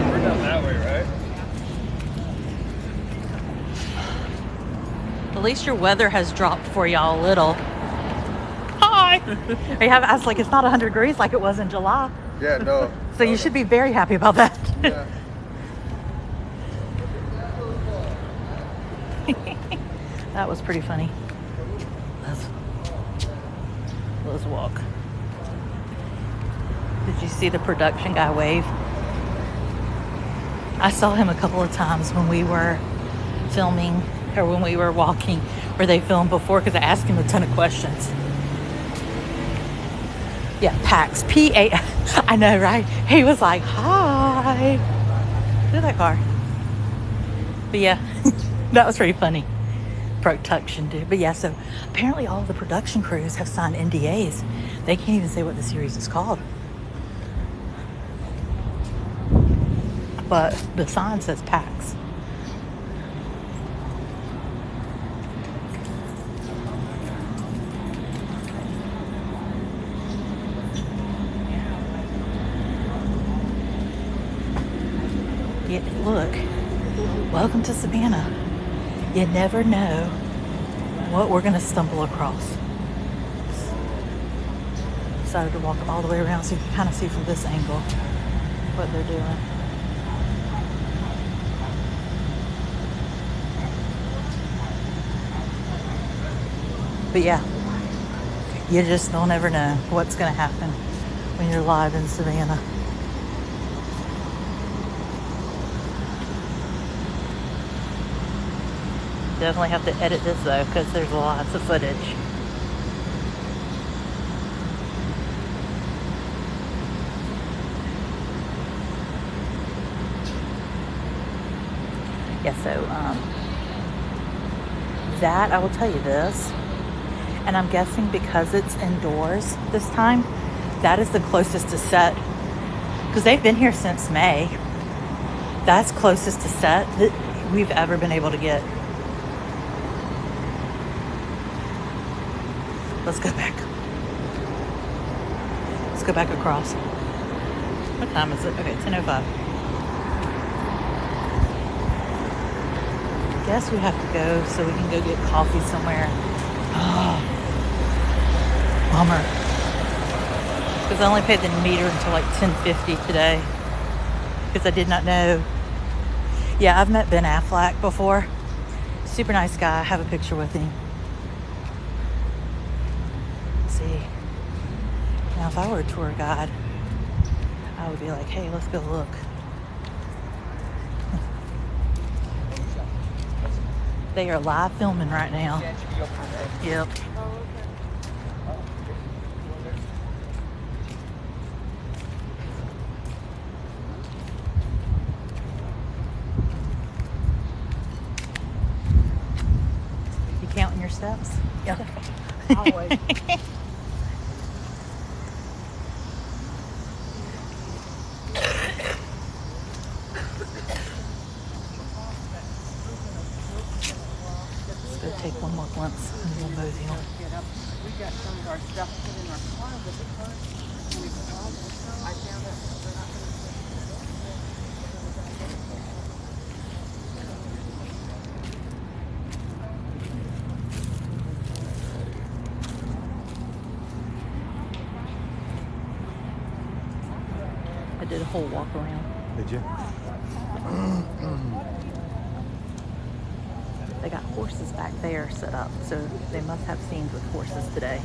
We're down that way, right? At least your weather has dropped for y'all a little. Hi! I was like, it's not 100 degrees like it was in July. Yeah, no. So you should be very happy about that. Yeah. That was pretty funny. Let's walk. Did you see the production guy wave? I saw him a couple of times when we were filming or when we were walking where they filmed before because I asked him a ton of questions. Yeah, PAX. P-A. I know, right? He was like, hi. Look at that car. But yeah, that was pretty funny. Production, dude. But yeah, so apparently all of the production crews have signed NDAs. They can't even say what the series is called. But the sign says PAX. look, welcome to Savannah. You never know what we're going to stumble across. Decided to walk all the way around so you can kind of see from this angle what they're doing. But yeah, you just don't ever know what's going to happen when you're live in Savannah. Definitely have to edit this though, because there's lots of footage. Yeah, so that, I will tell you this, and I'm guessing because it's indoors this time, that is the closest to set, because they've been here since May. That's closest to set that we've ever been able to get. Let's go back. Let's go back across. What time is it? Okay, 10:05. Guess we have to go so we can go get coffee somewhere. Oh, bummer. Because I only paid the meter until like 10:50 today. Because I did not know. Yeah, I've met Ben Affleck before. Super nice guy. I have a picture with him. Now, if I were a tour guide, I would be like, hey, let's go look. They are live filming right now. Yep. You counting your steps? Yeah. Always. Let's go take one more glimpse and we'll mosey on. We got some of our stuff put in our closet first. I found it. We're not going I did a whole walk around. Did you? They got horses back there set up, so they must have scenes with horses today.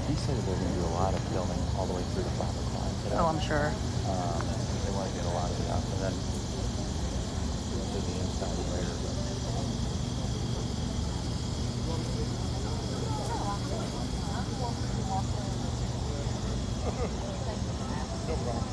He said they're going to do a lot of filming all the way through the 5 o'clock today. Oh, I'm sure. They want to get a lot of it out, and then do the inside later. No problem.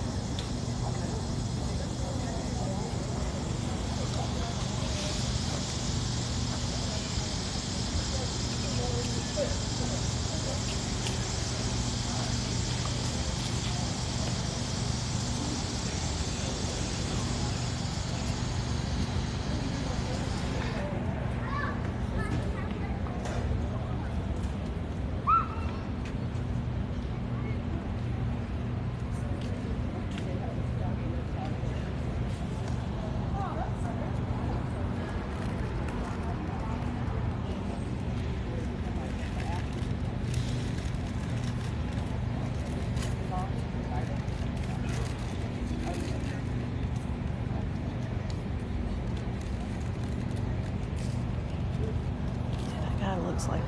Looks like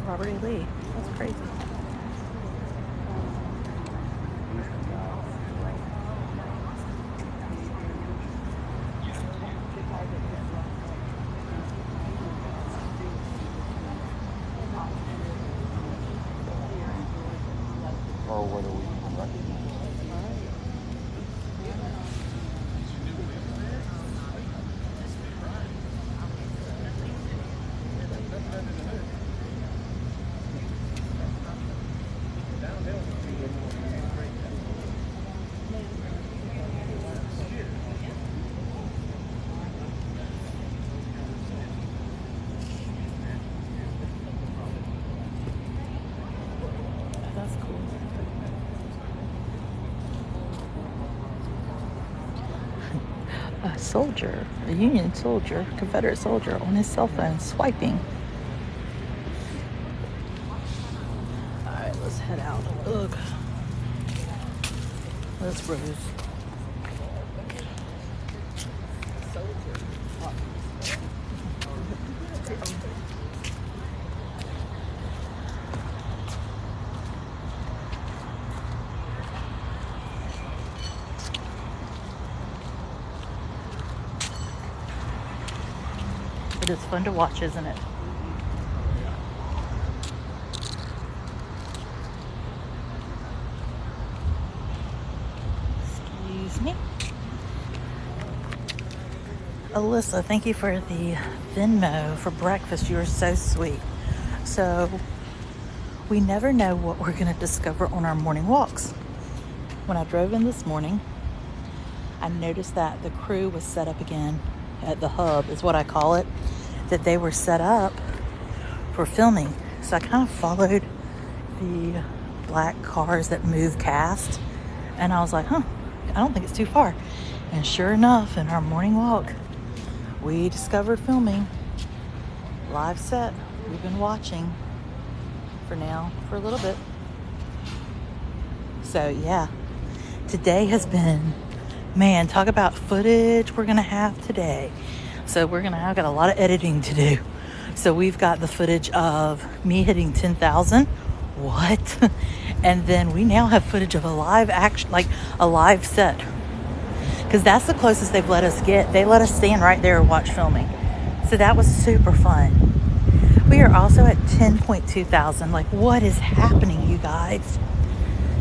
Robert E. Lee. That's crazy. Or whether we can recognize it. That's cool. soldier, a Union soldier, Confederate soldier on his cell phone swiping. All right, let's head out. Ugh. That's Rose. It is fun to watch, isn't it? Excuse me. Alyssa, thank you for the Venmo for breakfast. You are so sweet. So, we never know what we're going to discover on our morning walks. When I drove in this morning, I noticed that the crew was set up again at the hub, is what I call it, that they were set up for filming. So I kind of followed the black cars that move cast, and I was like, I don't think it's too far. And sure enough, in our morning walk, we discovered filming. Live set. We've been watching for a little bit. So yeah, today has been, man, talk about footage we're gonna have today. So I've got a lot of editing to do. So we've got the footage of me hitting 10,000. What? And then we now have footage of a live action, like a live set. Because that's the closest they've let us get. They let us stand right there and watch filming. So that was super fun. We are also at 10.2 thousand. Like, what is happening, you guys?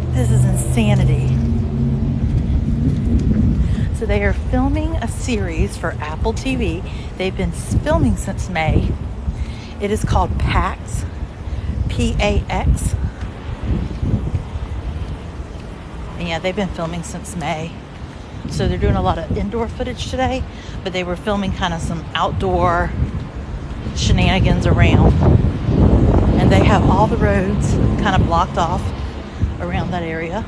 This is insanity. So they are filming a series for Apple TV. They've been filming since May. It is called PAX, P-A-X. And yeah, they've been filming since May. So they're doing a lot of indoor footage today, but they were filming kind of some outdoor shenanigans around. And they have all the roads kind of blocked off around that area,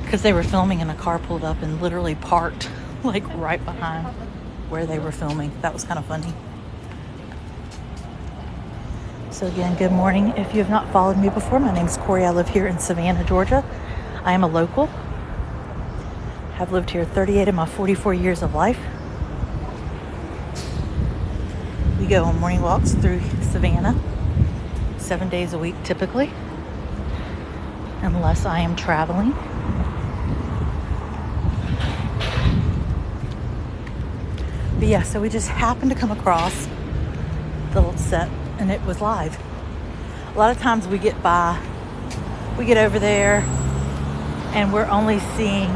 because they were filming and a car pulled up and literally parked like right behind where they were filming. That was kind of funny. So again, good morning. If you have not followed me before, my name's Corey. I live here in Savannah, Georgia. I am a local. I've lived here 38 of my 44 years of life. We go on morning walks through Savannah 7 days a week typically, unless I am traveling. But yeah, so we just happened to come across the little set, and it was live. A lot of times we get over there, and we're only seeing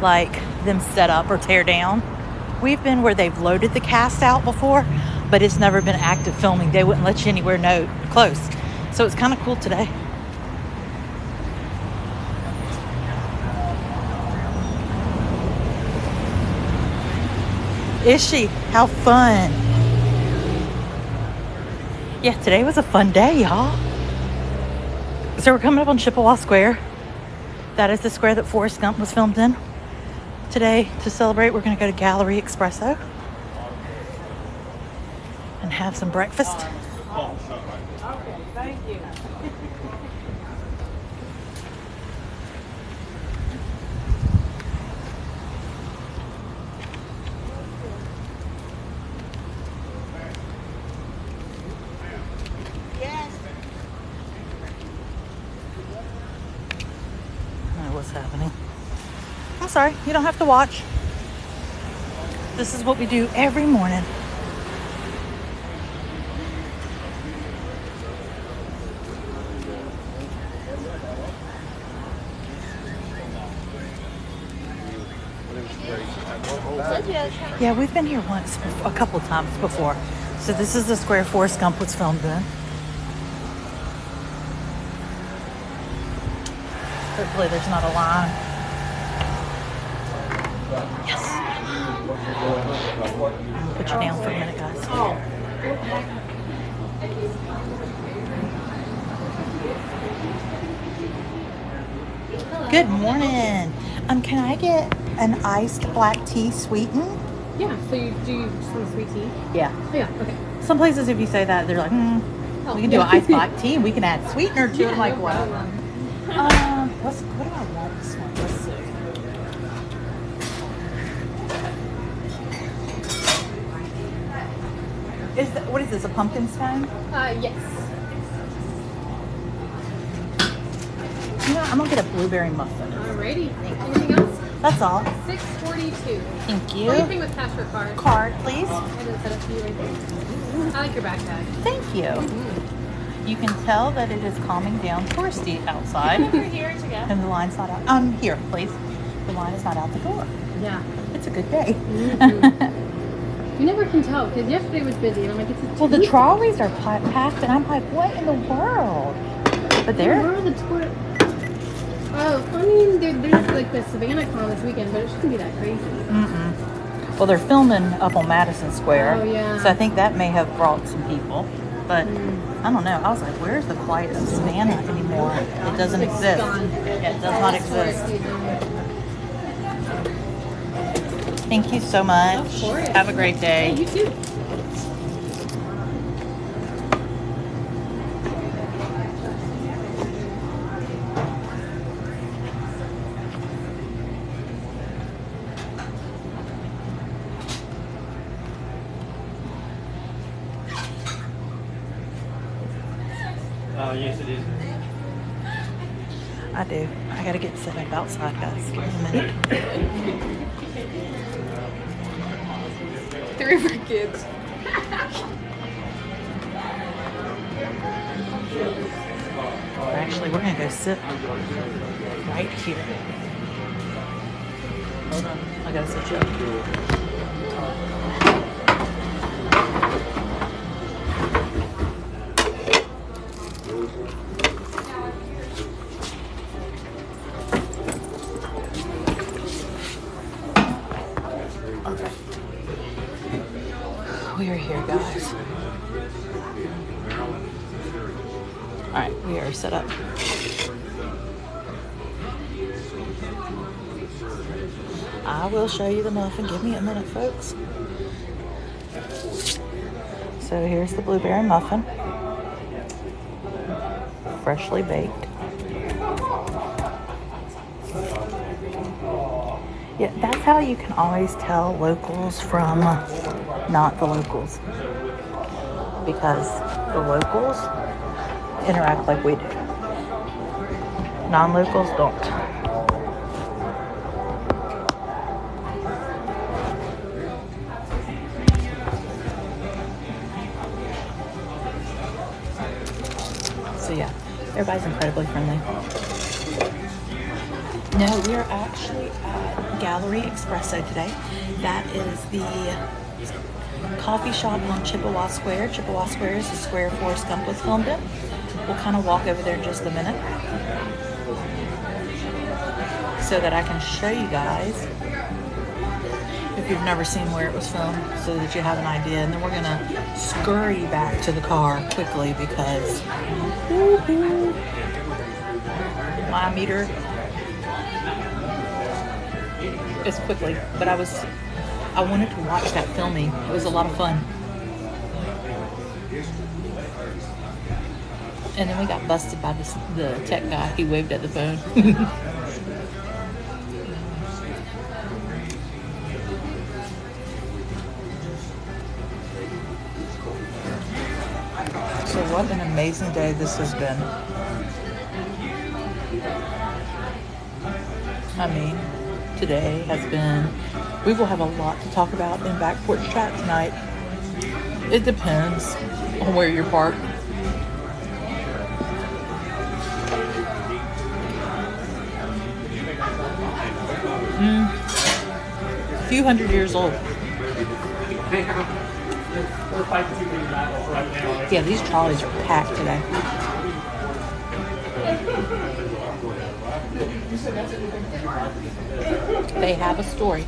like them set up or tear down. We've been where they've loaded the cast out before, but it's never been active filming. They wouldn't let you anywhere close. So it's kind of cool today. Is she? How fun. Yeah, today was a fun day, y'all. So we're coming up on Chippewa Square. That is the square that Forrest Gump was filmed in. Today, to celebrate, we're going to go to Gallery Espresso and have some breakfast. Okay, thank you. What's happening? I'm sorry, you don't have to watch. This is what we do every morning. Yeah, we've been here once, a couple times before. So this is the square Forrest Gump was filmed in. Hopefully there's not a line. Yes. Put you down for a minute, guys. Good morning. Can I get an iced black tea sweetened? Yeah, so you do some sweet tea? Yeah. Oh, yeah, okay. Some places, if you say that, they're like, we can do an iced black tea. We can add sweetener to it. I'm like, whatever. What do I want this one? Let's see. What is this, a pumpkin stone? Yes. You know, I'm going to get a blueberry muffin. Alrighty. Anything else? That's all. $6.42. Thank you. Anything with cash or card? Card, please. And then set up for you right there. I like your backpack. Thank you. You can tell that it is calming down touristy outside. Over here to go. And the line's not out. Here, please. The line is not out the door. Yeah. It's a good day. You never can tell because yesterday was busy and I'm like, it's a Well, the trolleys are packed and I'm like, what in the world? But Where they're... are the tour? Oh, I mean, there's like the Savannah con this weekend, but it shouldn't be that crazy. Mm-mm. Well, they're filming up on Madison Square. Oh, yeah. So I think that may have brought some people. But I don't know. I was like, where's the quiet of Savannah anymore? It doesn't exist. Gone. Yeah, it does not exist. Thank you so much. Of course. Have a great day. Yeah, you too. Yes, it is. I do. I gotta get set up outside, guys. Give me a minute. 3 for kids. Actually, we're gonna go sit right here. Hold on. I gotta sit you up. Okay. We are here, guys. Alright, we are set up. I will show you the muffin. Give me a minute, folks. So here's the blueberry muffin. Freshly baked. Yeah, that's how you can always tell locals from not the locals. Because the locals interact like we do. Non-locals don't. So yeah, everybody's incredibly friendly. No, we are actually at Gallery Espresso today. That is the coffee shop on Chippewa Square. Chippewa Square is the square Forrest Gump was filmed in. We'll kind of walk over there in just a minute so that I can show you guys if you've never seen where it was filmed, so that you have an idea. And then we're gonna scurry back to the car quickly because my meter is quickly. But I wanted to watch that filming. It was a lot of fun. And then we got busted by the tech guy. He waved at the phone. So what an amazing day this has been. I mean, today has been... We will have a lot to talk about in Back Porch Chat tonight. It depends on where you're parked. A few hundred years old. Yeah, these trolleys are packed today. They have a story.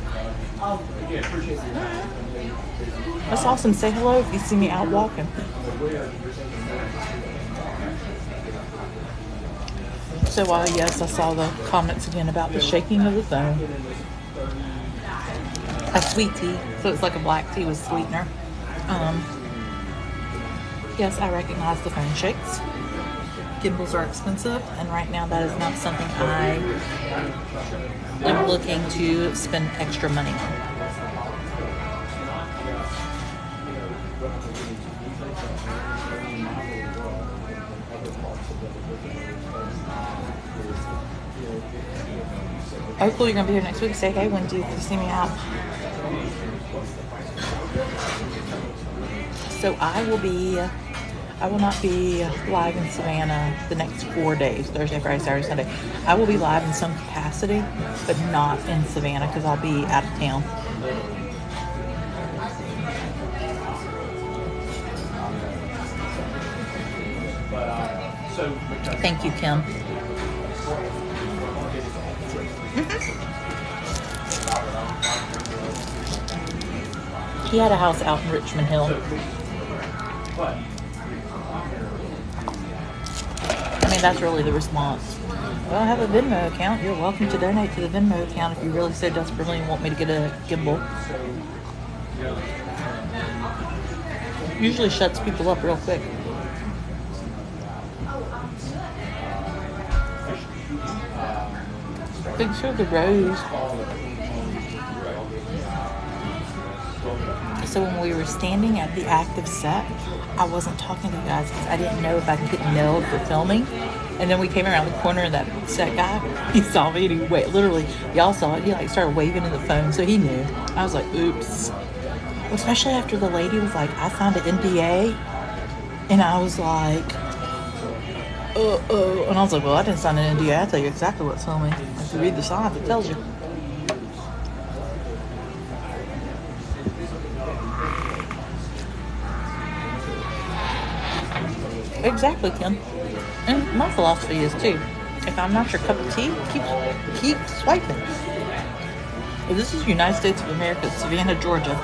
That's awesome. Say hello if you see me out walking. So yes, I saw the comments again about the shaking of the phone. a sweet tea. So it's like a black tea with sweetener. Yes, I recognize the phone shakes. Gimbals are expensive, and right now that is not something I am looking to spend extra money on. Oh, cool, you're going to be here next week. Say hey when you see me out. So I will not be live in Savannah the next 4 days, Thursday, Friday, Saturday, Sunday. I will be live in some capacity, but not in Savannah because I'll be out of town. Thank you, Kim. He had a house out in Richmond Hill. I mean, that's really the response. Well, I have a Venmo account. You're welcome to donate to the Venmo account if you really so desperately want me to get a gimbal. Usually shuts people up real quick. Thanks for the rose. So when we were standing at the active set, I wasn't talking to you guys because I didn't know if I could get nailed for filming. And then we came around the corner and that set guy, he saw me and he literally, y'all saw it, he like started waving in the phone, so he knew. I was like, oops. Especially after the lady was like, I signed an NDA. And I was like, and I was like, well, I didn't sign an NDA. I'll tell you exactly what's filming. If you read the sign, it tells you. Exactly, Kim. And my philosophy is too, if I'm not your cup of tea, keep swiping. Well, this is United States of America, Savannah, Georgia.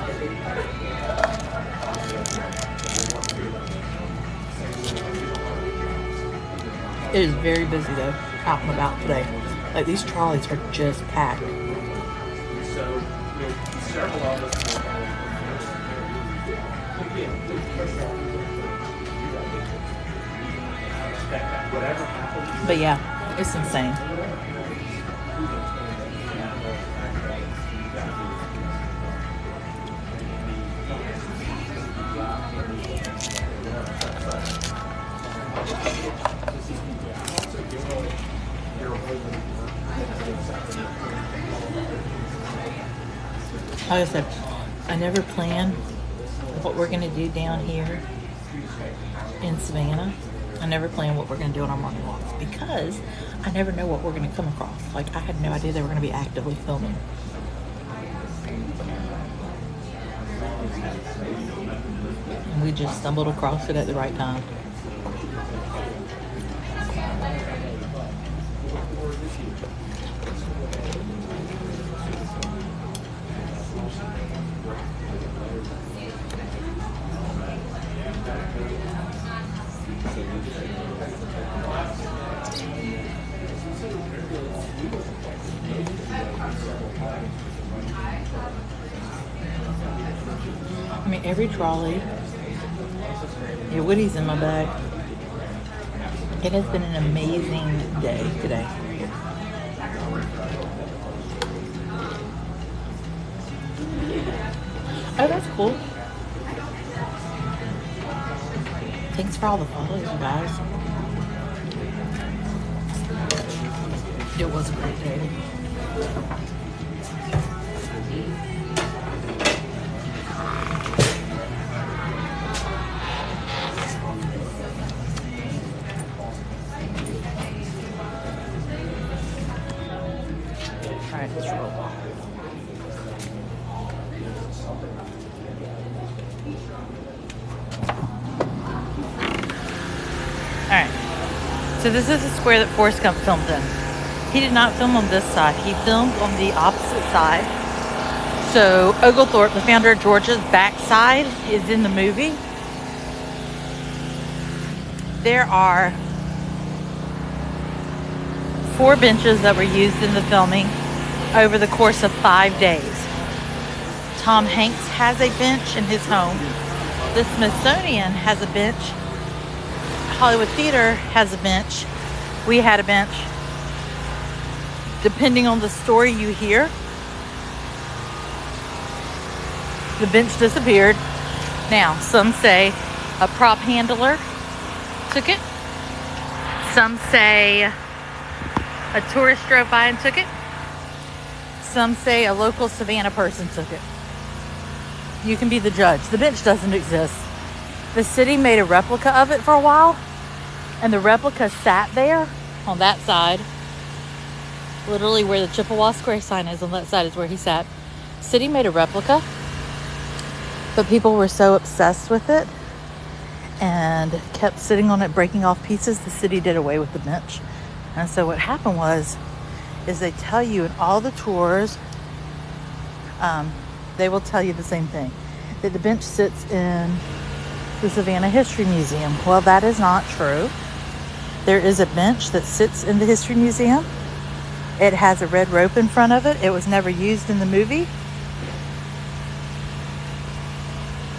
It is very busy though, out and about today. Like these trolleys are just packed. So, several of us. But yeah, it's insane. Like I said, I never plan what we're going to do down here in Savannah. I never plan what we're going to do on our morning walks because I never know what we're going to come across. Like, I had no idea they were going to be actively filming. And we just stumbled across it at the right time. I mean, every trolley. Yeah, Woody's in my bag. It has been an amazing day today. Oh, that's cool. Thanks for all the follows, you guys. It was a great day. Alright, let's roll. Alright, so this is the square that Forrest Gump filmed in. He did not film on this side. He filmed on the opposite side. So Oglethorpe, the founder of Georgia's backside, is in the movie. There are 4 benches that were used in the filming over the course of 5 days. Tom Hanks has a bench in his home. The Smithsonian has a bench. Hollywood Theater has a bench. We had a bench. Depending on the story you hear, the bench disappeared. Now, some say a prop handler took it. Some say a tourist drove by and took it. Some say a local Savannah person took it. You can be the judge. The bench doesn't exist. The city made a replica of it for a while, and the replica sat there on that side. Literally where the Chippewa Square sign is, on that side is where he sat. City made a replica, but people were so obsessed with it and kept sitting on it, breaking off pieces. The city did away with the bench. And so what happened is they tell you in all the tours, they will tell you the same thing, that the bench sits in the Savannah History Museum. Well, that is not true. There is a bench that sits in the History Museum. It has a red rope in front of it. It was never used in the movie.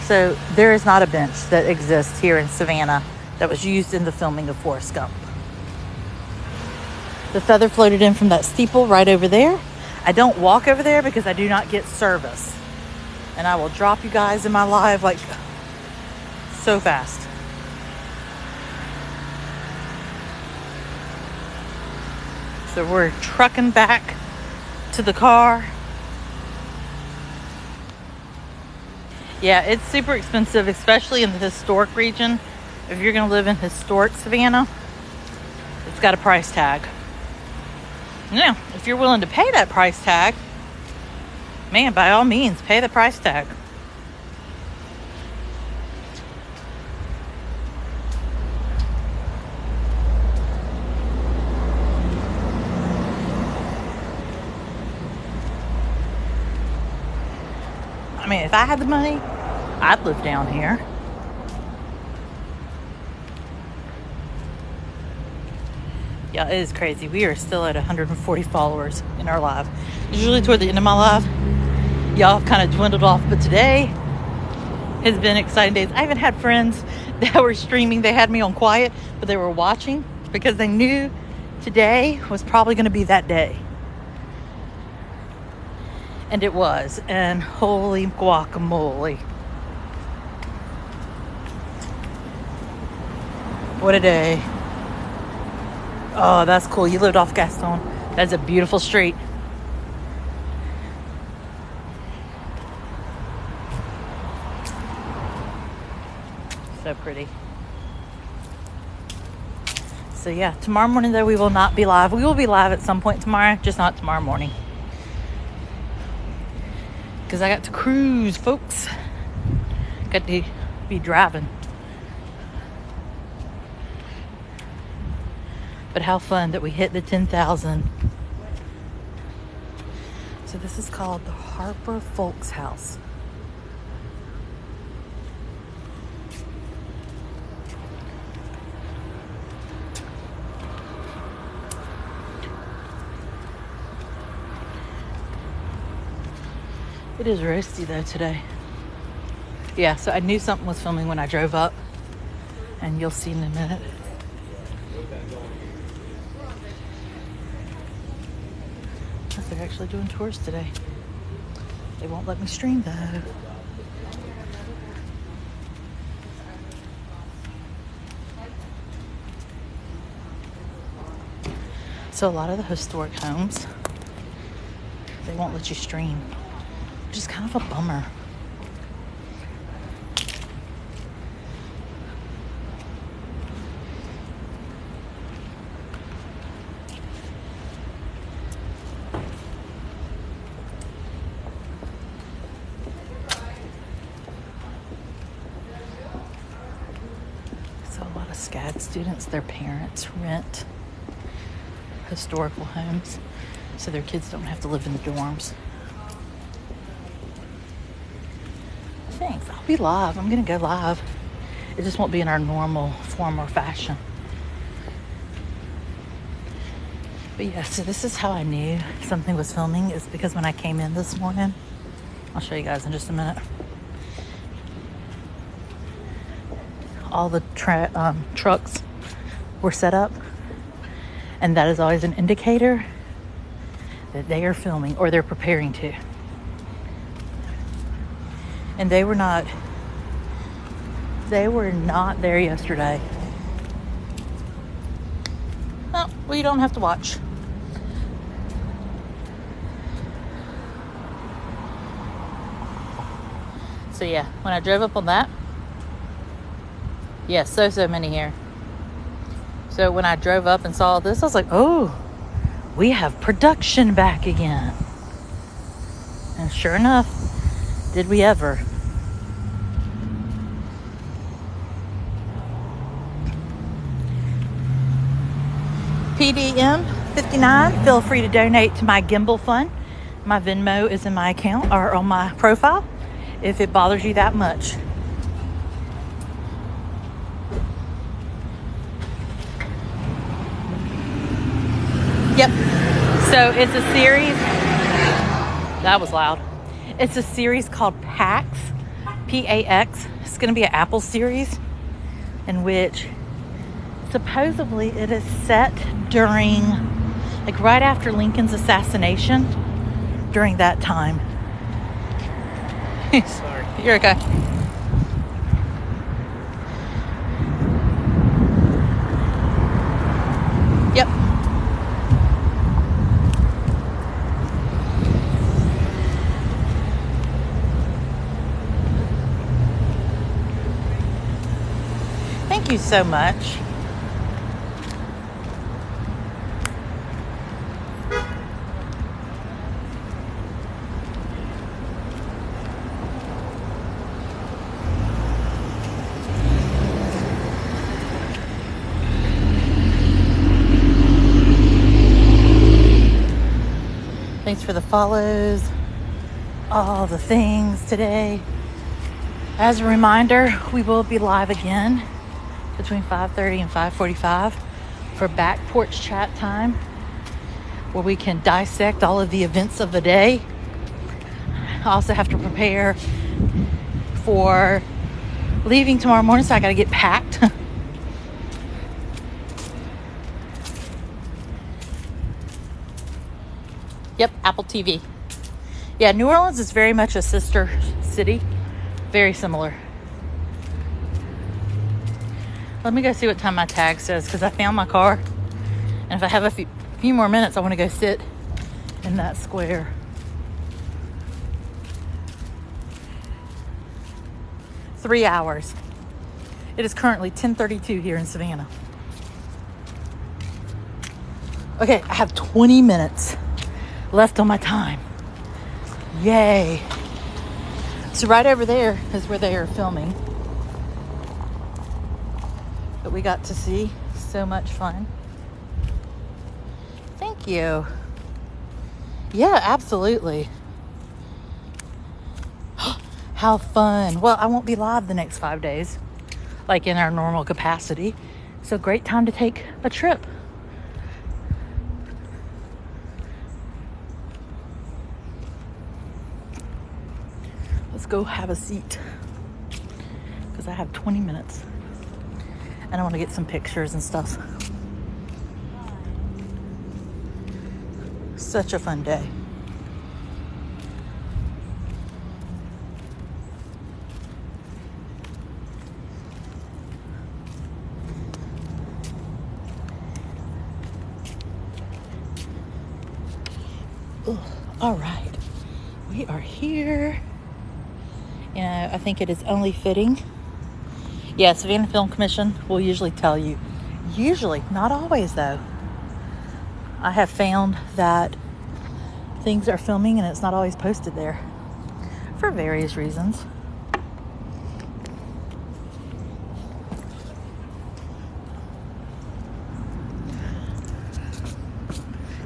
So there is not a bench that exists here in Savannah that was used in the filming of Forrest Gump. The feather floated in from that steeple right over there. I don't walk over there because I do not get service. And I will drop you guys in my live like so fast. So we're trucking back to the car. Yeah, it's super expensive, especially in the historic region. If you're going to live in historic Savannah, it's got a price tag. Now, if you're willing to pay that price tag, man, by all means, pay the price tag. I mean, if I had the money, I'd live down here. Yeah, it is crazy. We are still at 140 followers in our live. Usually toward the end of my live, y'all have kind of dwindled off, but today has been exciting days. I even had friends that were streaming. They had me on quiet, but they were watching because they knew today was probably going to be that day. And it was. And holy guacamole. What a day. Oh, that's cool. You lived off Gaston. That's a beautiful street. So pretty. So yeah, tomorrow morning though we will not be live. We will be live at some point tomorrow, just not tomorrow morning. Because I got to cruise, folks. Got to be driving. But how fun that we hit the 10,000. So this is called the Harper Folks House. It is roasty though today. Yeah, so I knew something was filming when I drove up. And you'll see in a minute. They're actually doing tours today. They won't let me stream though. So a lot of the historic homes, they won't let you stream, which is kind of a bummer. SCAD students, their parents rent historical homes so their kids don't have to live in the dorms. Thanks. I'll be live. I'm going to go live. It just won't be in our normal form or fashion. But yeah, so this is how I knew something was filming, is because when I came in this morning, I'll show you guys in just a minute. All the trucks were set up, and that is always an indicator that they are filming or they're preparing to. And they were not there yesterday. Oh, well, you don't have to watch. So yeah, when I drove up on that, yeah, so many here. So when I drove up and saw this, I was like, oh, we have production back again. And sure enough, did we ever. PDM 59, feel free to donate to my gimbal fund. My Venmo is in my account or on my profile if it bothers you that much. Yep. So it's a series. That was loud. It's a series called PAX. P-A-X. It's going to be an Apple series in which supposedly it is set during, like right after Lincoln's assassination, during that time. Sorry. You're okay. Yep. Thank you so much. Thanks for the follows, all the things today. As a reminder, we will be live again between 5:30 and 5:45 for back porch chat time, where we can dissect all of the events of the day. I also have to prepare for leaving tomorrow morning, so I got to get packed. Yep, Apple TV. Yeah, New Orleans is very much a sister city. Very similar. Let me go see what time my tag says, because I found my car. And if I have a few more minutes, I want to go sit in that square. Three hours. It is currently 10:32 here in Savannah. Okay, I have 20 minutes left on my time. Yay. So right over there is where they are filming. But we got to see so much fun. Thank you. Yeah, absolutely. How fun. Well, I won't be live the next 5 days, like in our normal capacity. So great time to take a trip. Let's go have a seat, because I have 20 minutes and I want to get some pictures and stuff. Such a fun day. Ugh. All right, we are here. I think it is only fitting. Yeah, Savannah Film Commission will usually tell you. Usually, not always though. I have found that things are filming and it's not always posted there for various reasons.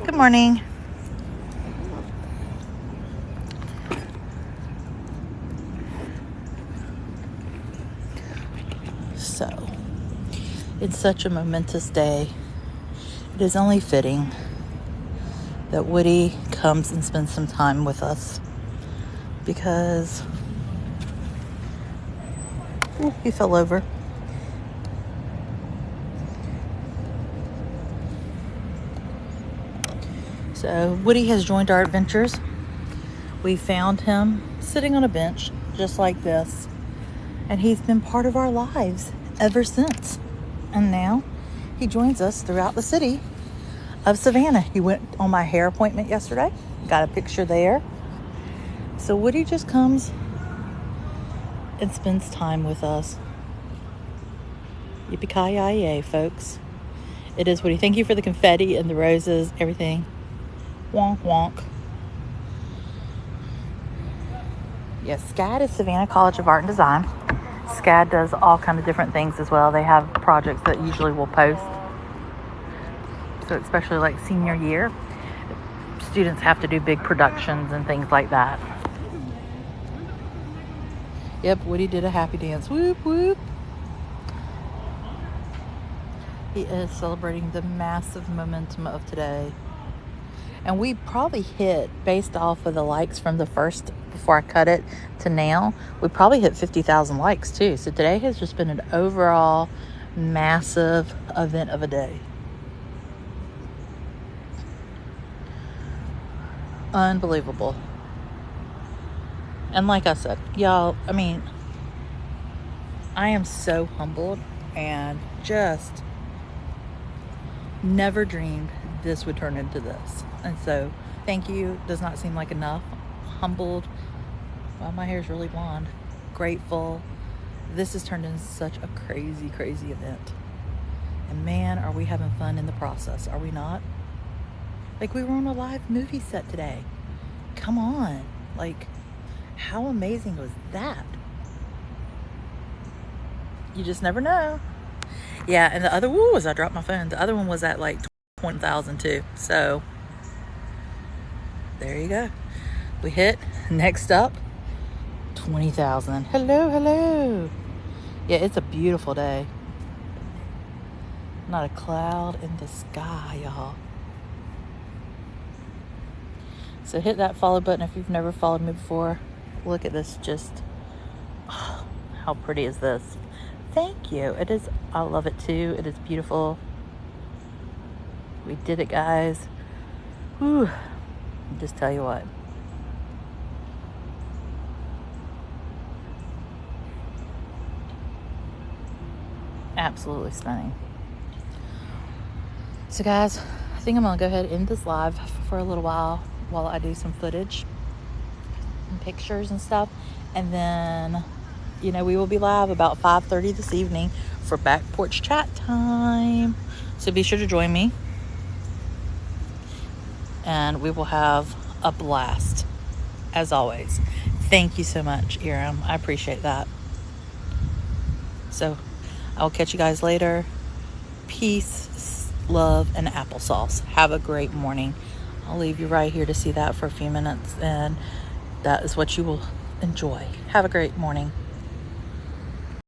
Good morning. So, it's such a momentous day. It is only fitting that Woody comes and spends some time with us because he fell over. So Woody has joined our adventures. We found him sitting on a bench just like this, and he's been part of our lives ever since. And now he joins us throughout the city of Savannah. He went on my hair appointment yesterday, got a picture there. So Woody just comes and spends time with us. Yippee-ki-yay, folks. It is Woody. Thank you for the confetti and the roses, everything. Wonk, wonk. Yes, SCAD is Savannah College of Art and Design. SCAD does all kinds of different things as well. They have projects that usually will post. So especially like senior year, students have to do big productions and things like that. Yep, Woody did a happy dance. Whoop, whoop. He is celebrating the massive momentum of today. And we probably hit, based off of the likes from the first, before I cut it to now, we probably hit 50,000 likes too. So today has just been an overall massive event of a day. Unbelievable. And like I said, y'all, I mean, I am so humbled and just never dreamed this would turn into this. And so thank you does not seem like enough. Humbled. Wow, my hair's really blonde. Grateful. This has turned into such a crazy, crazy event. And man, are we having fun in the process, are we not? Like, we were on a live movie set today. Come on. Like, how amazing was that? You just never know. Yeah, and the other, as I dropped my phone, the other one was at like 20,000 too. So there you go. We hit, next up, 20,000. Hello, hello. Yeah, it's a beautiful day. Not a cloud in the sky, y'all. So hit that follow button if you've never followed me before. Look at this, just, oh, how pretty is this? Thank you. It is, I love it too. It is beautiful. We did it, guys. Whew. Just tell you what. Absolutely stunning. So guys, I think I'm gonna go ahead and end this live for a little while I do some footage and pictures and stuff. And then, you know, we will be live about 5:30 this evening for back porch chat time. So be sure to join me. And we will have a blast, as always. Thank you so much, Iram. I appreciate that. So I'll catch you guys later. Peace, love, and applesauce. Have a great morning. I'll leave you right here to see that for a few minutes, and that is what you will enjoy. Have a great morning.